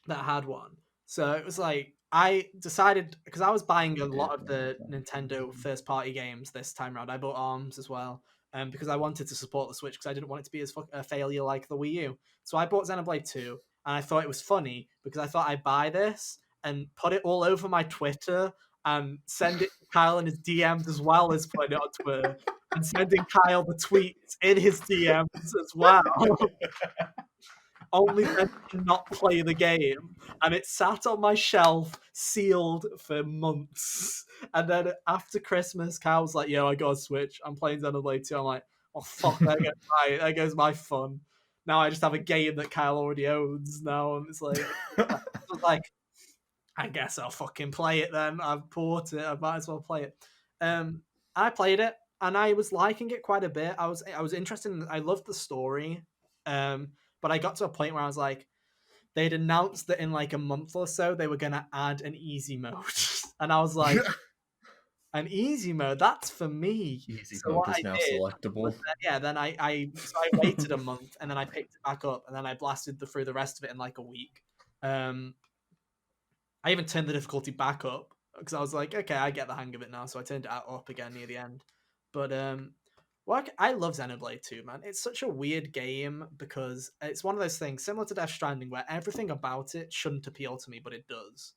That had one. So it was like, I decided, because I was buying a lot of the Nintendo first-party games this time around. I bought ARMS as well, because I wanted to support the Switch, because I didn't want it to be as a failure like the Wii U. So I bought Xenoblade 2, and I thought it was funny, because I thought I'd buy this and put it all over my Twitter and send it to Kyle in his DMs as well as putting it on Twitter, and sending Kyle the tweets in his DMs as well. only then to not play the game. And it sat on my shelf, sealed for months. And then after Christmas, Cal was like, yo, I got a Switch. I'm playing Xenoblade 2. I'm like, oh, fuck, there goes my fun. Now I just have a game that Kyle already owns now. And it's like, I guess I'll fucking play it then. I've bought it. I might as well play it. I played it and I was liking it quite a bit. I was interested in. I loved the story, but I got to a point where I was like, they'd announced that in like a month or so they were gonna add an easy mode, and I was like, an easy mode? That's for me. Easy mode is now selectable. Then I waited a month and then I picked it back up and then I blasted through the rest of it in like a week. I even turned the difficulty back up because I was like, okay, I get the hang of it now. So I turned it up again near the end. But I love Xenoblade 2, man. It's such a weird game because it's one of those things similar to Death Stranding where everything about it shouldn't appeal to me, but it does.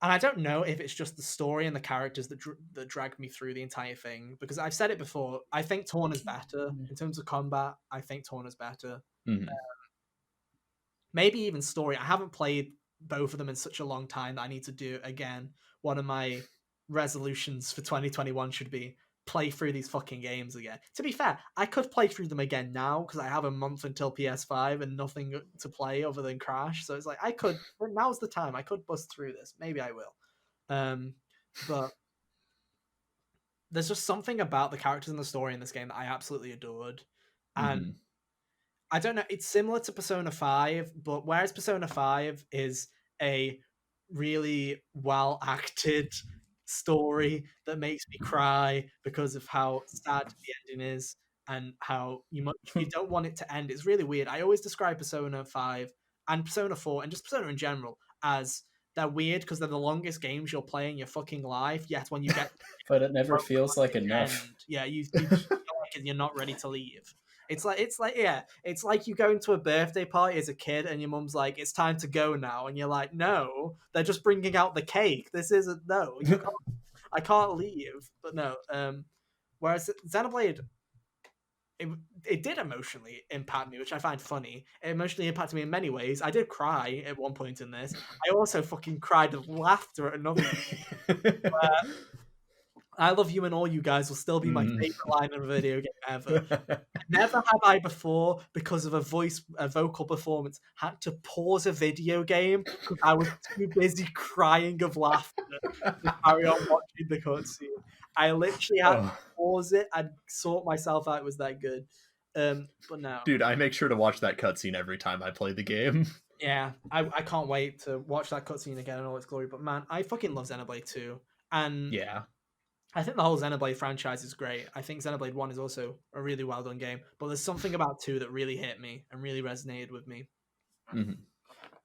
And I don't know if it's just the story and the characters that drag me through the entire thing. Because I've said it before, I think Torn is better in terms of combat. I think Torn is better. Mm-hmm. Maybe even story. I haven't played both of them in such a long time that I need to do it again. One of my resolutions for 2021 should be play through these fucking games again. To be fair, I could play through them again now because I have a month until PS5 and nothing to play other than Crash. So it's like now's the time. I could bust through this. Maybe I will. But there's just something about the characters and the story in this game that I absolutely adored. And I don't know, it's similar to Persona 5, but whereas Persona 5 is a really well-acted story that makes me cry because of how sad the ending is and how you don't want it to end. It's really weird. I always describe Persona 5 and Persona 4 and just Persona in general as they're weird because they're the longest games you'll play in your fucking life, yet when you get but it never feels like enough. You feel like you're not ready to leave. It's like you go into a birthday party as a kid and your mum's like, it's time to go now. And you're like, no, they're just bringing out the cake. This isn't, no, I can't leave. But no, whereas Xenoblade, it did emotionally impact me, which I find funny. It emotionally impacted me in many ways. I did cry at one point in this. I also fucking cried of laughter at another I love you and all you guys will still be my favorite line in a video game ever. Never have I before, because of a vocal performance, had to pause a video game because I was too busy crying of laughter to carry on watching the cutscene. I literally had to pause it and sort myself out. It was that good. But no. Dude, I make sure to watch that cutscene every time I play the game. Yeah, I can't wait to watch that cutscene again in all its glory. But man, I fucking love Xenoblade 2. And yeah. I think the whole Xenoblade franchise is great. I think Xenoblade 1 is also a really well done game, but there's something about 2 that really hit me and really resonated with me. Mm-hmm.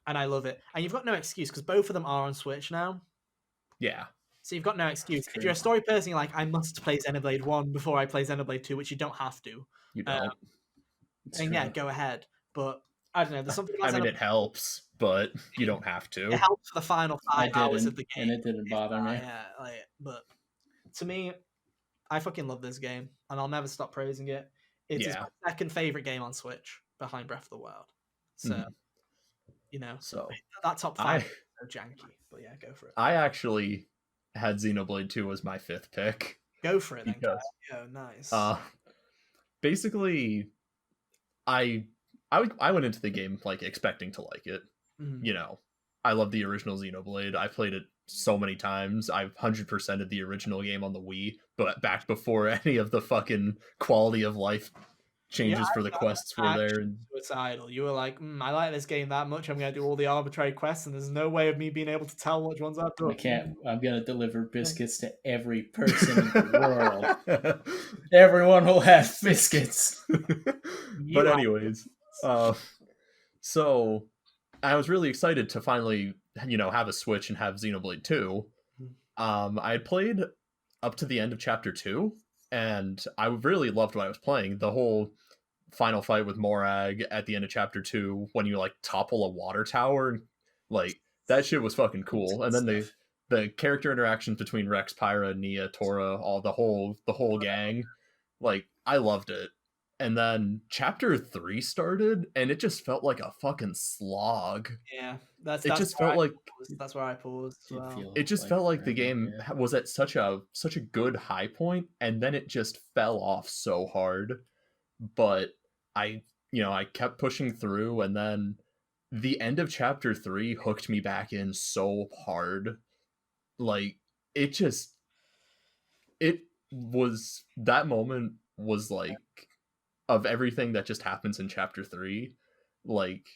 And I love it. And you've got no excuse because both of them are on Switch now. Yeah. So you've got no excuse. If you're a story person, you're like, I must play Xenoblade 1 before I play Xenoblade 2, which you don't have to. You don't. And yeah, go ahead. But I don't know. There's something about it helps, but you don't have to. It helps for the final 5 hours of the game. And it didn't bother me. Yeah, but to me, I fucking love this game, and I'll never stop praising it. It is my second favorite game on Switch, behind Breath of the Wild. So, that top 5 is so janky. But yeah, go for it. I actually had Xenoblade 2 as my 5th pick. Go for it, then. Yeah, nice. Basically, I went into the game like expecting to like it. Mm-hmm. I love the original Xenoblade. I played it so many times. I've 100%ed the original game on the Wii, but back before any of the fucking quality of life changes for the quests were there. Suicidal. You were like, I like this game that much. I'm going to do all the arbitrary quests, and there's no way of me being able to tell which ones I've done. I can't. I'm going to deliver biscuits to every person in the world. Everyone will have biscuits. But anyways, so I was really excited to finally, have a Switch and have Xenoblade 2. I had played up to the end of Chapter 2, and I really loved what I was playing. The whole final fight with Morag at the end of Chapter 2, when you, topple a water tower, that shit was fucking cool. And then the character interactions between Rex, Pyra, Nia, Tora, the whole gang, I loved it. And then chapter 3 started, and it just felt like a fucking slog. Yeah, that's felt like that's where I paused as well. It just felt like the game was at such a good high point, and then it just fell off so hard. But I kept pushing through, and then the end of chapter 3 hooked me back in so hard. Like, that moment was like, of everything that just happens in chapter 3, like,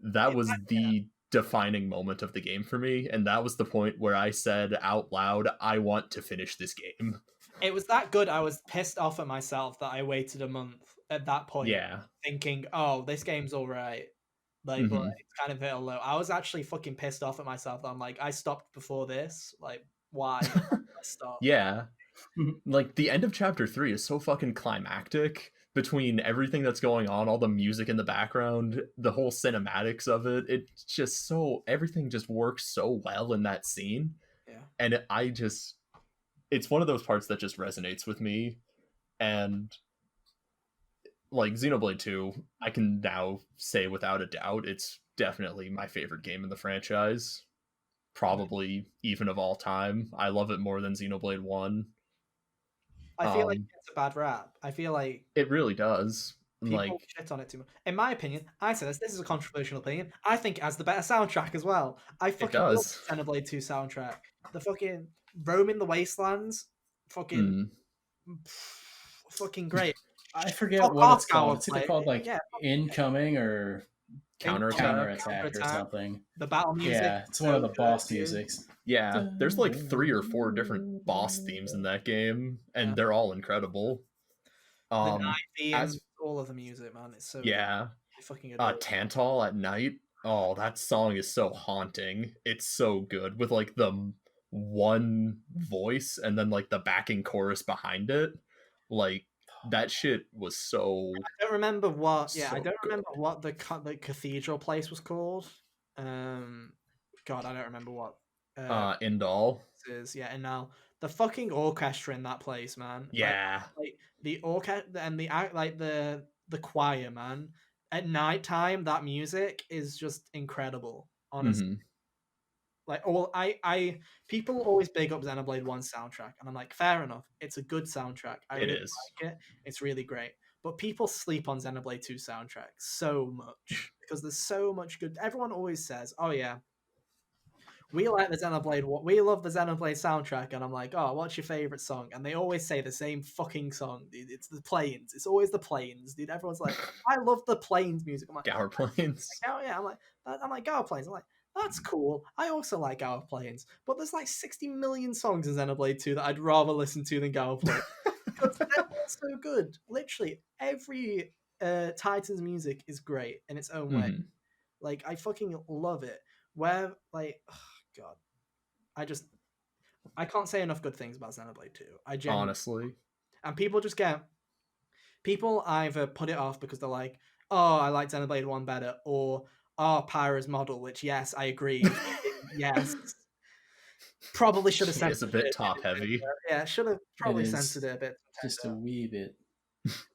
that was the defining moment of the game for me, and that was the point where I said out loud, I want to finish this game. It was that good. I was pissed off at myself that I waited a month at that point, thinking, oh, this game's all right. Like, but it's kind of hit a low. I was actually fucking pissed off at myself that I'm like, I stopped before this. Like, why did I stop? Yeah. Like, the end of chapter 3 is so fucking climactic, between everything that's going on, all the music in the background, the whole cinematics of it. It's just so, everything just works so well in that scene. Yeah. And it's one of those parts that just resonates with me. And like, Xenoblade 2, I can now say without a doubt, it's definitely my favorite game in the franchise. Probably even of all time. I love it more than Xenoblade 1. I feel like it's a bad rap. I feel like it really does. People shit on it too much. In my opinion, I say this is a controversial opinion. I think it has the better soundtrack as well. I fucking love the Xenoblade 2 soundtrack. The fucking Roaming the Wastelands, fucking great. I forget what it's called. It's either called like Incoming or Counterattack or something. The battle music. Yeah, it's one of the boss musics. Yeah, there's like 3 or 4 different boss themes in that game, and they're all incredible. The night themes, all of the music, man, it's so good. Fucking Tantal at Night. Oh, that song is so haunting. It's so good, with like the one voice and then like the backing chorus behind it. Like, that shit was so. I don't remember what. I don't remember what the cathedral place was called. God, I don't remember what. Indal. Indal. The fucking orchestra in that place, man. Yeah. Like the orchestra and the choir, man. At nighttime, that music is just incredible. Honestly. Like, people always big up Xenoblade 1 soundtrack, and I'm like, fair enough. It's a good soundtrack. I really like it. It's really great. But people sleep on Xenoblade 2 soundtrack so much because there's so much good. Everyone always says, "Oh yeah, we like the Xenoblade. We love the Xenoblade soundtrack," and I'm like, "Oh, what's your favorite song?" And they always say the same fucking song, dude. It's the Plains. It's always the Plains, dude. Everyone's like, "I love the Plains music." I'm like, Gower Plains. Oh yeah, I'm like Gower Plains. I'm like, that's cool. I also like Gower Plains, but there's like 60 million songs in Xenoblade 2 that I'd rather listen to than Gower Plains because they're all so good. Literally every Titan's music is great in its own way. Like, I fucking love it. Where, like, oh God, I can't say enough good things about Xenoblade 2. Honestly. And people either put it off because they're like, oh, I like Xenoblade 1 better, or Pyra's model, which, yes, I agree. Yes. Probably should have censored it. It's a bit top heavy. Yeah, should have probably censored it a bit. Just a wee bit.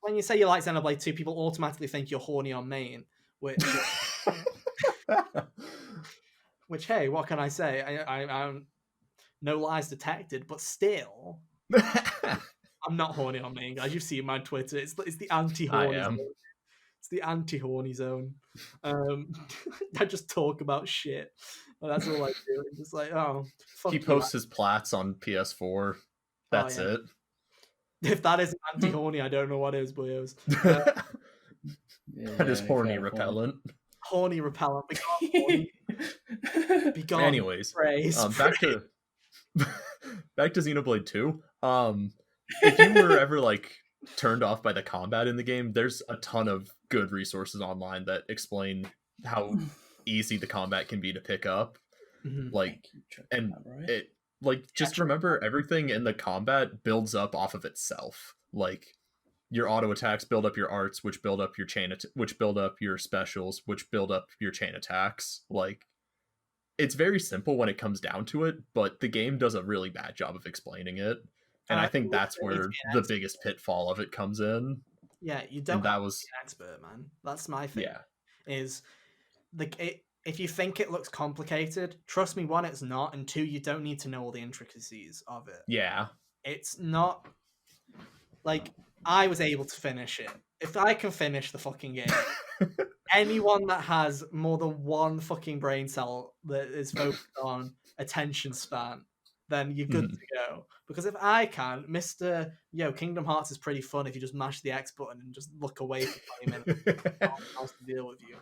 When you say you like Xenoblade 2, people automatically think you're horny on main, which which, hey, what can I say? I'm no lies detected, but still, I'm not horny on main, guys. You've seen my Twitter. It's the anti-horny zone. It's the anti-horny zone. I just talk about shit. That's all I do. It's just like, oh, fuck. He posts his plats on PS4. That's it. If that isn't anti-horny, I don't know what is, boyos. That is horny repellent. Horny repellent. Be gone. Anyways, back to Xenoblade 2. If you were ever like turned off by the combat in the game, there's a ton of good resources online that explain how easy the combat can be to pick up. Like, and it like, just remember, everything in the combat builds up off of itself. Like, your auto attacks build up your arts, which build up your which build up your specials, which build up your chain attacks. Like, it's very simple when it comes down to it, but the game does a really bad job of explaining it. And I think that's where the biggest pitfall of it comes in. Yeah, you don't have to be an expert, man. That's my thing. Yeah. Is if you think it looks complicated, trust me, one, it's not, and two, you don't need to know all the intricacies of it. Yeah. It's not like I was able to finish it. If I can finish the fucking game, anyone that has more than one fucking brain cell that is focused on attention span, then you're good to go. Because if I can, Mr. Kingdom Hearts is pretty fun if you just mash the X button and just look away for 20 minutes. I'll deal with you.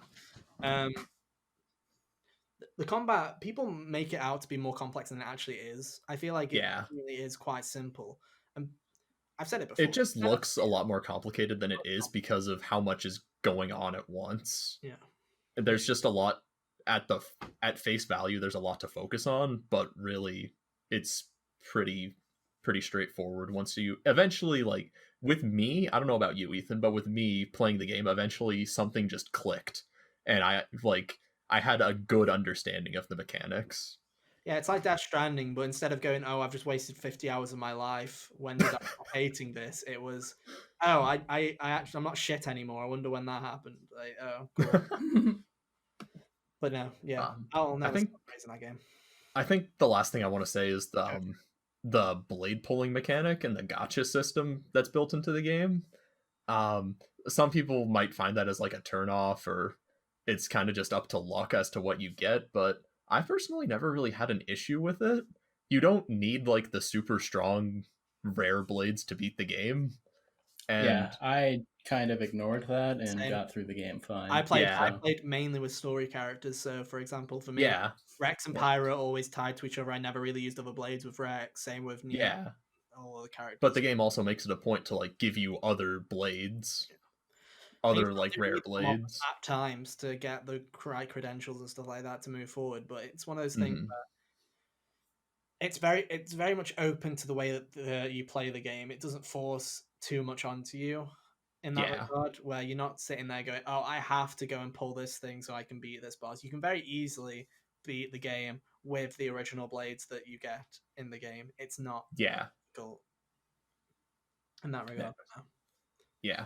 The combat, people make it out to be more complex than it actually is. I feel like it really is quite simple. And I've said it before. It just looks a lot more complicated than it is because of how much is going on at once. Yeah. There's just a lot at face value, there's a lot to focus on, but really it's pretty straightforward once you eventually, like, with me, I don't know about you, Ethan, but with me playing the game, eventually something just clicked and I had a good understanding of the mechanics. Yeah, it's like Death Stranding, but instead of going, I've just wasted 50 hours of my life, when did I stop hating this? It was, I actually, I'm not shit anymore. I wonder when that happened. Like, cool. But no, yeah, I'll never stop praising that game. I think the last thing I want to say is the blade pulling mechanic and the gacha system that's built into the game. Some people might find that as like a turnoff, or it's kind of just up to luck as to what you get, but I personally never really had an issue with it. You don't need like the super strong rare blades to beat the game. And yeah, I kind of ignored that and got through the game fine. I played mainly with story characters. So, for example, for me, Rex and Pyra are always tied to each other. I never really used other blades with Rex. Same with all the characters. But the game also makes it a point to like give you other blades. Other like rare blades at times to get the right credentials and stuff like that to move forward, but it's one of those things that it's very much open to the way that you play the game. It doesn't force too much onto you in that regard, where you're not sitting there going, I have to go and pull this thing so I can beat this boss. You can very easily beat the game with the original blades that you get in the game. It's not difficult in that regard. Yeah.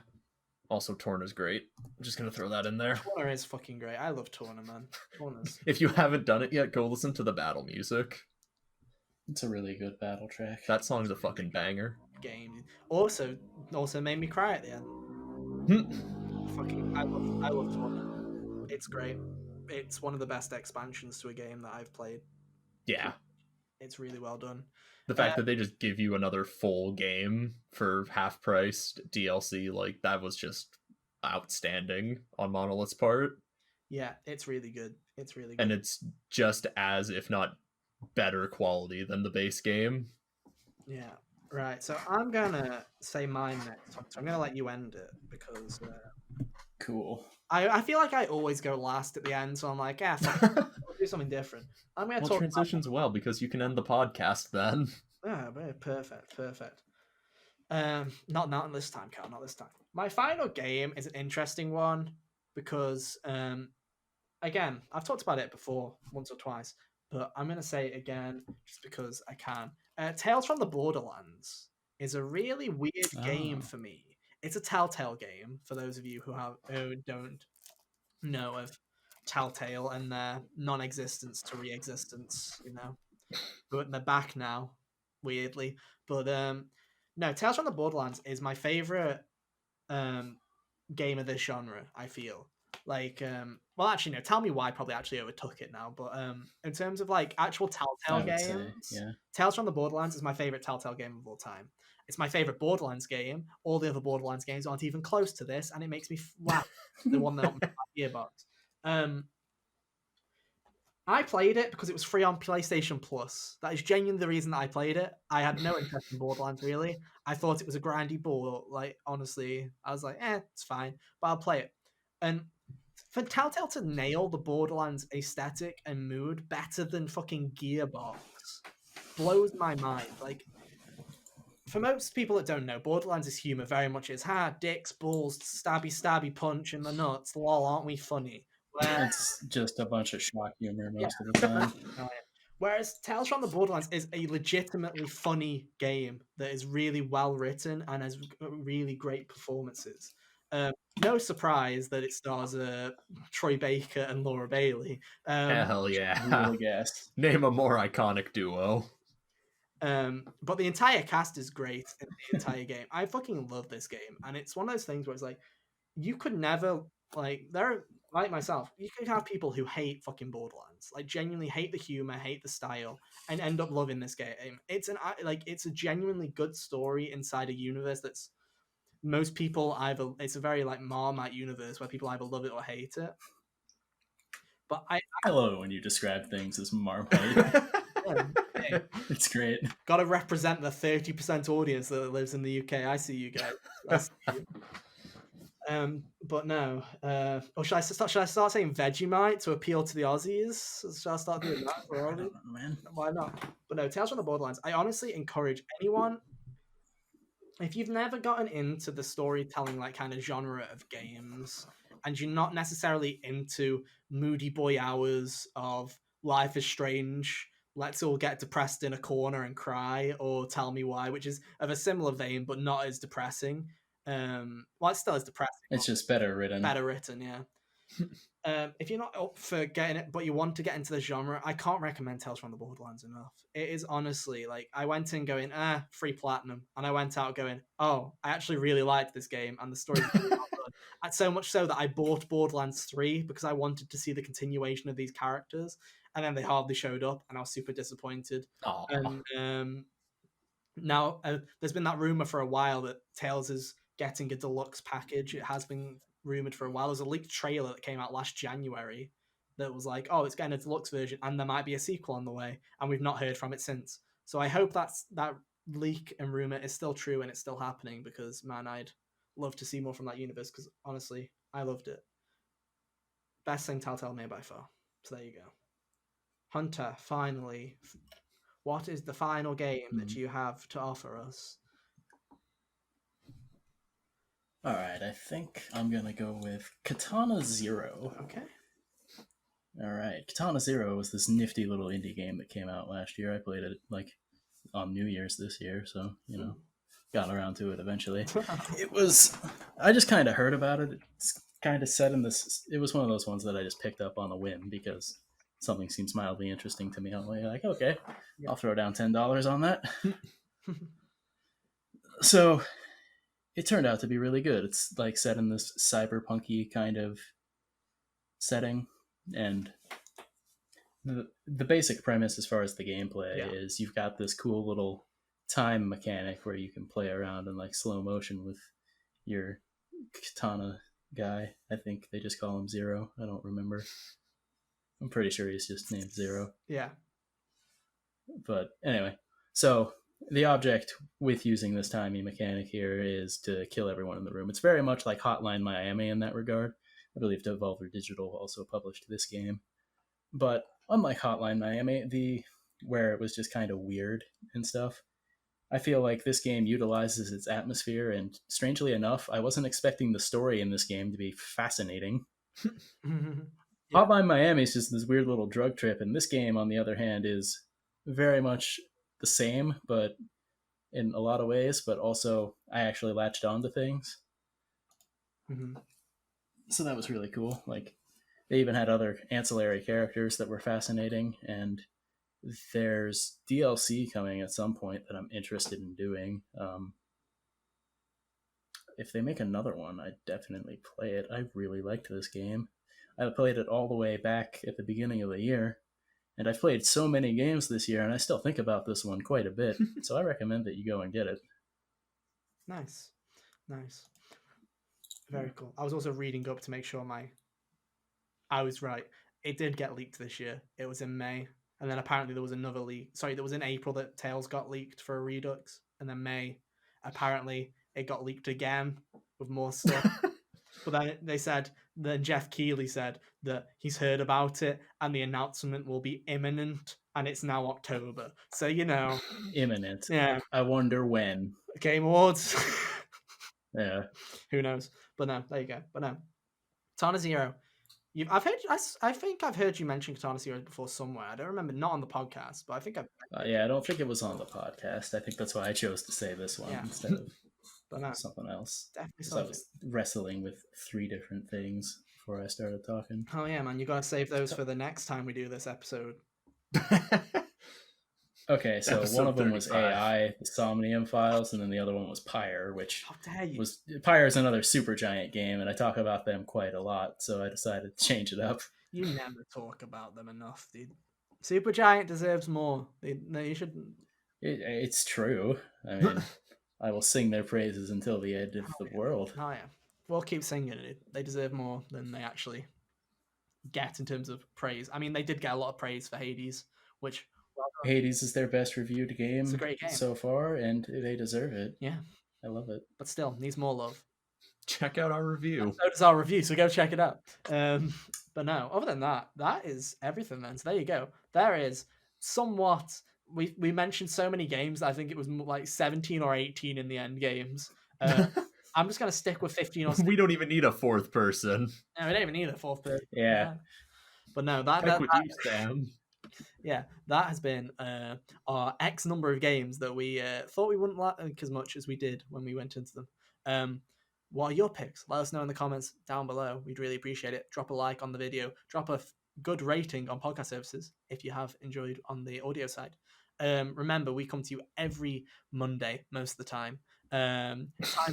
Also, Torna's great. I'm just going to throw that in there. Torna is fucking great. I love Torna, man. Torna's... If you haven't done it yet, go listen to the battle music. It's a really good battle track. That song's a fucking banger. Game. Also made me cry at the end. I love Torna. It's great. It's one of the best expansions to a game that I've played. Yeah. It's really well done. The fact that they just give you another full game for half-priced DLC, like, that was just outstanding on Monolith's part. Yeah, it's really good. It's really good. And it's just as, if not better quality than the base game. Yeah, right. So I'm going to say mine next. So I'm going to let you end it, because... Cool. I feel like I always go last at the end, so I'm like, I'll do something different. I'm going to talk transitions well, because you can end the podcast then. Yeah, perfect. Not this time, Carl, not this time. My final game is an interesting one, because, again, I've talked about it before, once or twice, but I'm going to say it again, just because I can. Tales from the Borderlands is a really weird game for me. It's a Telltale game, for those of you who don't know of Telltale and their non-existence to re-existence, But they're back now, weirdly. But no, Tales from the Borderlands is my favorite game of this genre, I feel. Like, well, actually, no, tell me why I probably actually overtook it now. But in terms of like actual Telltale games, Tales from the Borderlands is my favorite Telltale game of all time. It's my favorite Borderlands game. All the other Borderlands games aren't even close to this, and it makes me laugh. The one that got me my gearbox. I played it because it was free on PlayStation Plus. That is genuinely the reason that I played it. I had no interest in Borderlands, really. I thought it was a grindy ball. Like, honestly, I was like, it's fine, but I'll play it. And for Telltale to nail the Borderlands aesthetic and mood better than fucking Gearbox blows my mind. Like, for most people that don't know, Borderlands' humor very much is dicks, balls, stabby, punch in the nuts. Lol, aren't we funny? It's just a bunch of shock humor most of the time. Whereas Tales from the Borderlands is a legitimately funny game that is really well written and has really great performances. No surprise that it stars Troy Baker and Laura Bailey. Hell yeah. Really gas. Name a more iconic duo. But the entire cast is great in the entire game. I fucking love this game. And it's one of those things where it's like, you could never, like, there, like myself, you could have people who hate fucking Borderlands, like genuinely hate the humor, hate the style, and end up loving this game. It's a genuinely good story inside a universe that's most people either, it's a very like Marmite universe where people either love it or hate it. But I love it when you describe things as Marmite. Hey, it's great. Gotta represent the 30% audience that lives in the UK. I see you guys. I see you. But no. Or should I start saying Vegemite to appeal to the Aussies? Should I start doing that for Aussie? Man. Why not? But no, Tales from the Borderlands. I honestly encourage anyone, if you've never gotten into the storytelling like kind of genre of games, and you're not necessarily into moody boy hours of Life is Strange, let's all get depressed in a corner and cry, or Tell Me Why, which is of a similar vein but not as depressing. Well, it still is depressing. It's just better written. Better written, yeah. If you're not up for getting it, but you want to get into the genre, I can't recommend Tales from the Borderlands enough. It is honestly like, I went in going, free platinum, and I went out going, oh, I actually really liked this game, and the story's really well done. And so much so that I bought Borderlands 3 because I wanted to see the continuation of these characters, and then they hardly showed up, and I was super disappointed. Aww. And now there's been that rumor for a while that Tales is getting a deluxe package. It has been rumored for a while. There's a leaked trailer that came out last January that was like, oh, it's getting a deluxe version and there might be a sequel on the way, and we've not heard from it since. So I hope that leak and rumor is still true and it's still happening, because man, I'd love to see more from that universe, because honestly, I loved it. Best thing Telltale made by far. So there you go. Hunter, finally, what is the final game that you have to offer us? All right, I think I'm going to go with Katana Zero. Okay. All right, Katana Zero was this nifty little indie game that came out last year. I played it like on New Year's this year, so, you know, got around to it eventually. I just kind of heard about it. It's kind of set in this, it was one of those ones that I just picked up on a whim because something seems mildly interesting to me. I'm like, okay, I'll throw down $10 on that. So it turned out to be really good. It's like set in this cyberpunky kind of setting, and the basic premise as far as the gameplay is you've got this cool little time mechanic where you can play around in like slow motion with your katana guy. I think they just call him Zero. I don't remember. I'm pretty sure he's just named Zero. Yeah. But anyway, so the object with using this timing mechanic here is to kill everyone in the room. It's very much like Hotline Miami in that regard. I believe Devolver Digital also published this game. But unlike Hotline Miami, where it was just kind of weird and stuff, I feel like this game utilizes its atmosphere, and strangely enough, I wasn't expecting the story in this game to be fascinating. Hotline Miami is just this weird little drug trip, and this game, on the other hand, is very much the same, but in a lot of ways, but also I actually latched on to things. So that was really cool. Like, they even had other ancillary characters that were fascinating, and there's DLC coming at some point that I'm interested in doing. If they make another one, I'd definitely play it. I really liked this game. I played it all the way back at the beginning of the year, and I've played so many games this year, and I still think about this one quite a bit. So I recommend that you go and get it. Nice. Very cool. I was also reading up to make sure I was right. It did get leaked this year. It was in May, and then apparently there was another leak. Sorry, there was in April that Tales got leaked for a Redux, and then May, apparently it got leaked again with more stuff. But then Jeff Keighley said that he's heard about it and the announcement will be imminent, and it's now October. So, you know. Imminent. Yeah. I wonder when. Game Awards. Yeah. Who knows? But no, there you go. But no. Katana Zero, I think I've heard you mention Katana Zero before somewhere. I don't remember, not on the podcast, but I think I've. Yeah, I don't think it was on the podcast. I think that's why I chose to say this one instead of something else. Definitely something. I was wrestling with 3 different things before I started talking. Oh yeah, man, you gotta save those for the next time we do this episode. Okay, so episode one of them 35. Was AI, the Somnium Files, and then the other one was Pyre, which was Pyre is another Supergiant game, and I talk about them quite a lot, so I decided to change it up. You never talk about them enough, dude. Supergiant deserves more. You shouldn't. It's true. I mean, I will sing their praises until the end of the world. Oh yeah, we'll keep singing it. They deserve more than they actually get in terms of praise. I mean, they did get a lot of praise for Hades, which. Hades is their best reviewed game, it's a great game so far, and they deserve it. Yeah, I love it. But still, needs more love. Check out our review. So does our review, so go check it out. But no, other than that, that is everything then. So there you go. There is somewhat. We mentioned so many games. I think it was like 17 or 18 in the end games. I'm just gonna stick with 15 or 16. We don't even need a 4th person. No, we don't even need a 4th person. Yeah. But no, yeah, that has been our X number of games that we thought we wouldn't like as much as we did when we went into them. What are your picks? Let us know in the comments down below. We'd really appreciate it. Drop a like on the video. Drop a good rating on podcast services if you have enjoyed on the audio side. Remember, we come to you every Monday most of the time. Time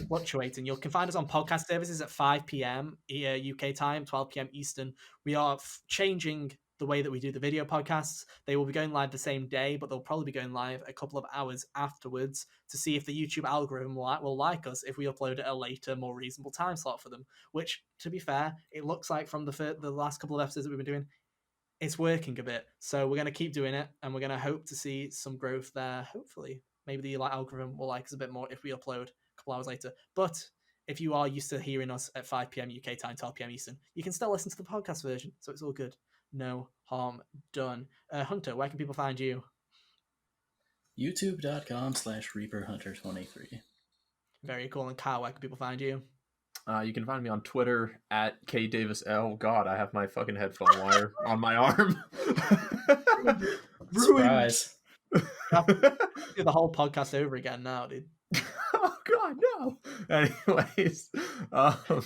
fluctuating. You can find us on podcast services at 5 p.m. UK time, 12 p.m. Eastern. We are changing the way that we do the video podcasts. They will be going live the same day, but they'll probably be going live a couple of hours afterwards to see if the YouTube algorithm will like us if we upload at a later, more reasonable time slot for them. Which, to be fair, it looks like from the last couple of episodes that we've been doing, it's working a bit. So we're going to keep doing it, and we're going to hope to see some growth there. Hopefully, maybe the algorithm will like us a bit more if we upload a couple hours later. But if you are used to hearing us at 5 p.m. UK time, 12 p.m. Eastern, you can still listen to the podcast version, so it's all good. No harm done. Hunter, where can people find you? YouTube.com/ReaperHunter23. Very cool. And Kyle, where can people find you? You can find me on Twitter at KDavisL. Oh God, I have my fucking headphone wire on my arm. Surprise. Do the whole podcast over again now, dude. Oh God, no. Anyways, God,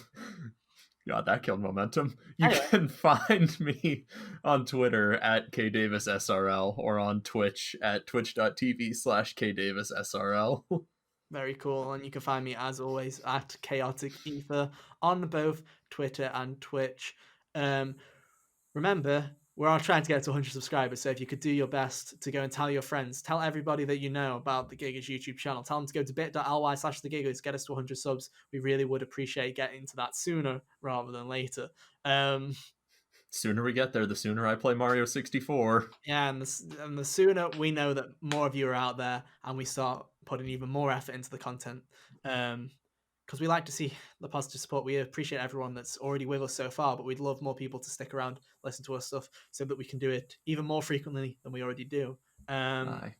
that killed momentum. You can find me on Twitter at KDavisSRL or on Twitch at twitch.tv/KDavisSRL. Very cool. And you can find me, as always, at Chaotic Ether on both Twitter and Twitch. Remember, we're all trying to get to 100 subscribers, so if you could do your best to go and tell your friends, tell everybody that you know about the Gigas YouTube channel, tell them to go to bit.ly/thegigas, get us to 100 subs. We really would appreciate getting to that sooner rather than later. Sooner we get there, the sooner I play Mario 64. Yeah, and the sooner we know that more of you are out there and we start putting even more effort into the content. Because we like to see the positive support. We appreciate everyone that's already with us so far, but we'd love more people to stick around, listen to our stuff, so that we can do it even more frequently than we already do. In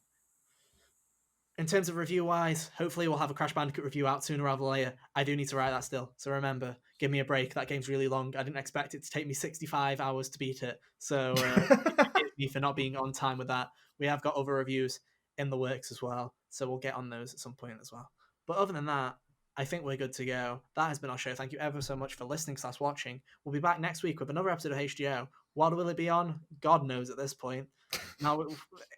terms of review-wise, hopefully we'll have a Crash Bandicoot review out sooner rather than later. I do need to write that still, so remember, give me a break. That game's really long. I didn't expect it to take me 65 hours to beat it, so forgive me for not being on time with that. We have got other reviews in the works as well, so we'll get on those at some point as well. But other than that, I think we're good to go. That has been our show. Thank you ever so much for listening/watching. We'll be back next week with another episode of HGO. What will it be on? God knows at this point. Now,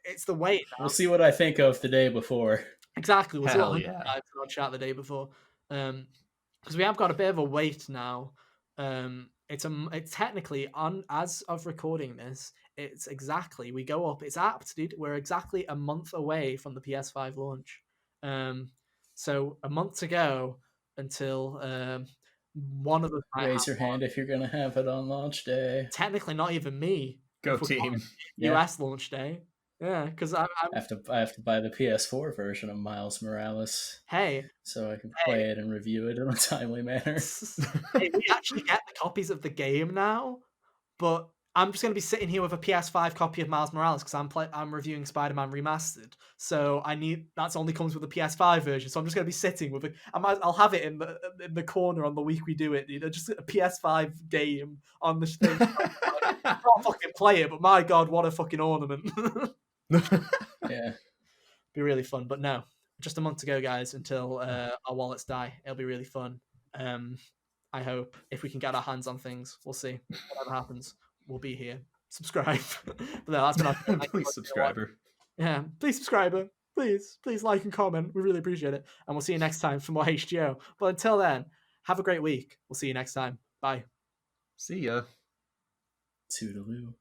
it's the wait. Now. We'll see what I think of the day before. Exactly. We'll see what I chat the day before. Because we have got a bit of a wait now. It's technically, on as of recording this, it's exactly, we go up, it's apt, dude. We're exactly a month away from the PS5 launch. So a month to go until one of the... Raise your hand if you're going to have it on launch day. Technically, not even me. Go team. US launch day. Yeah, because I have to buy the PS4 version of Miles Morales. Hey. So I can play it and review it in a timely manner. Hey, we actually get the copies of the game now, but I'm just going to be sitting here with a PS5 copy of Miles Morales because I'm reviewing Spider-Man Remastered. So that's only comes with the PS5 version. So I'm just going to be sitting with it. I'll have it in the corner on the week we do it. Just a PS5 game on the thing. I can't fucking play it, but my god, what a fucking ornament! Yeah, be really fun. But no, just a month to go, guys, until our wallets die. It'll be really fun. I hope if we can get our hands on things, we'll see. Whatever happens, we'll be here. Subscribe. But no, that's been our please subscriber. Yeah, please subscriber. Please like and comment. We really appreciate it. And we'll see you next time for more H2O. But until then, have a great week. We'll see you next time. Bye. See ya. Toodaloo.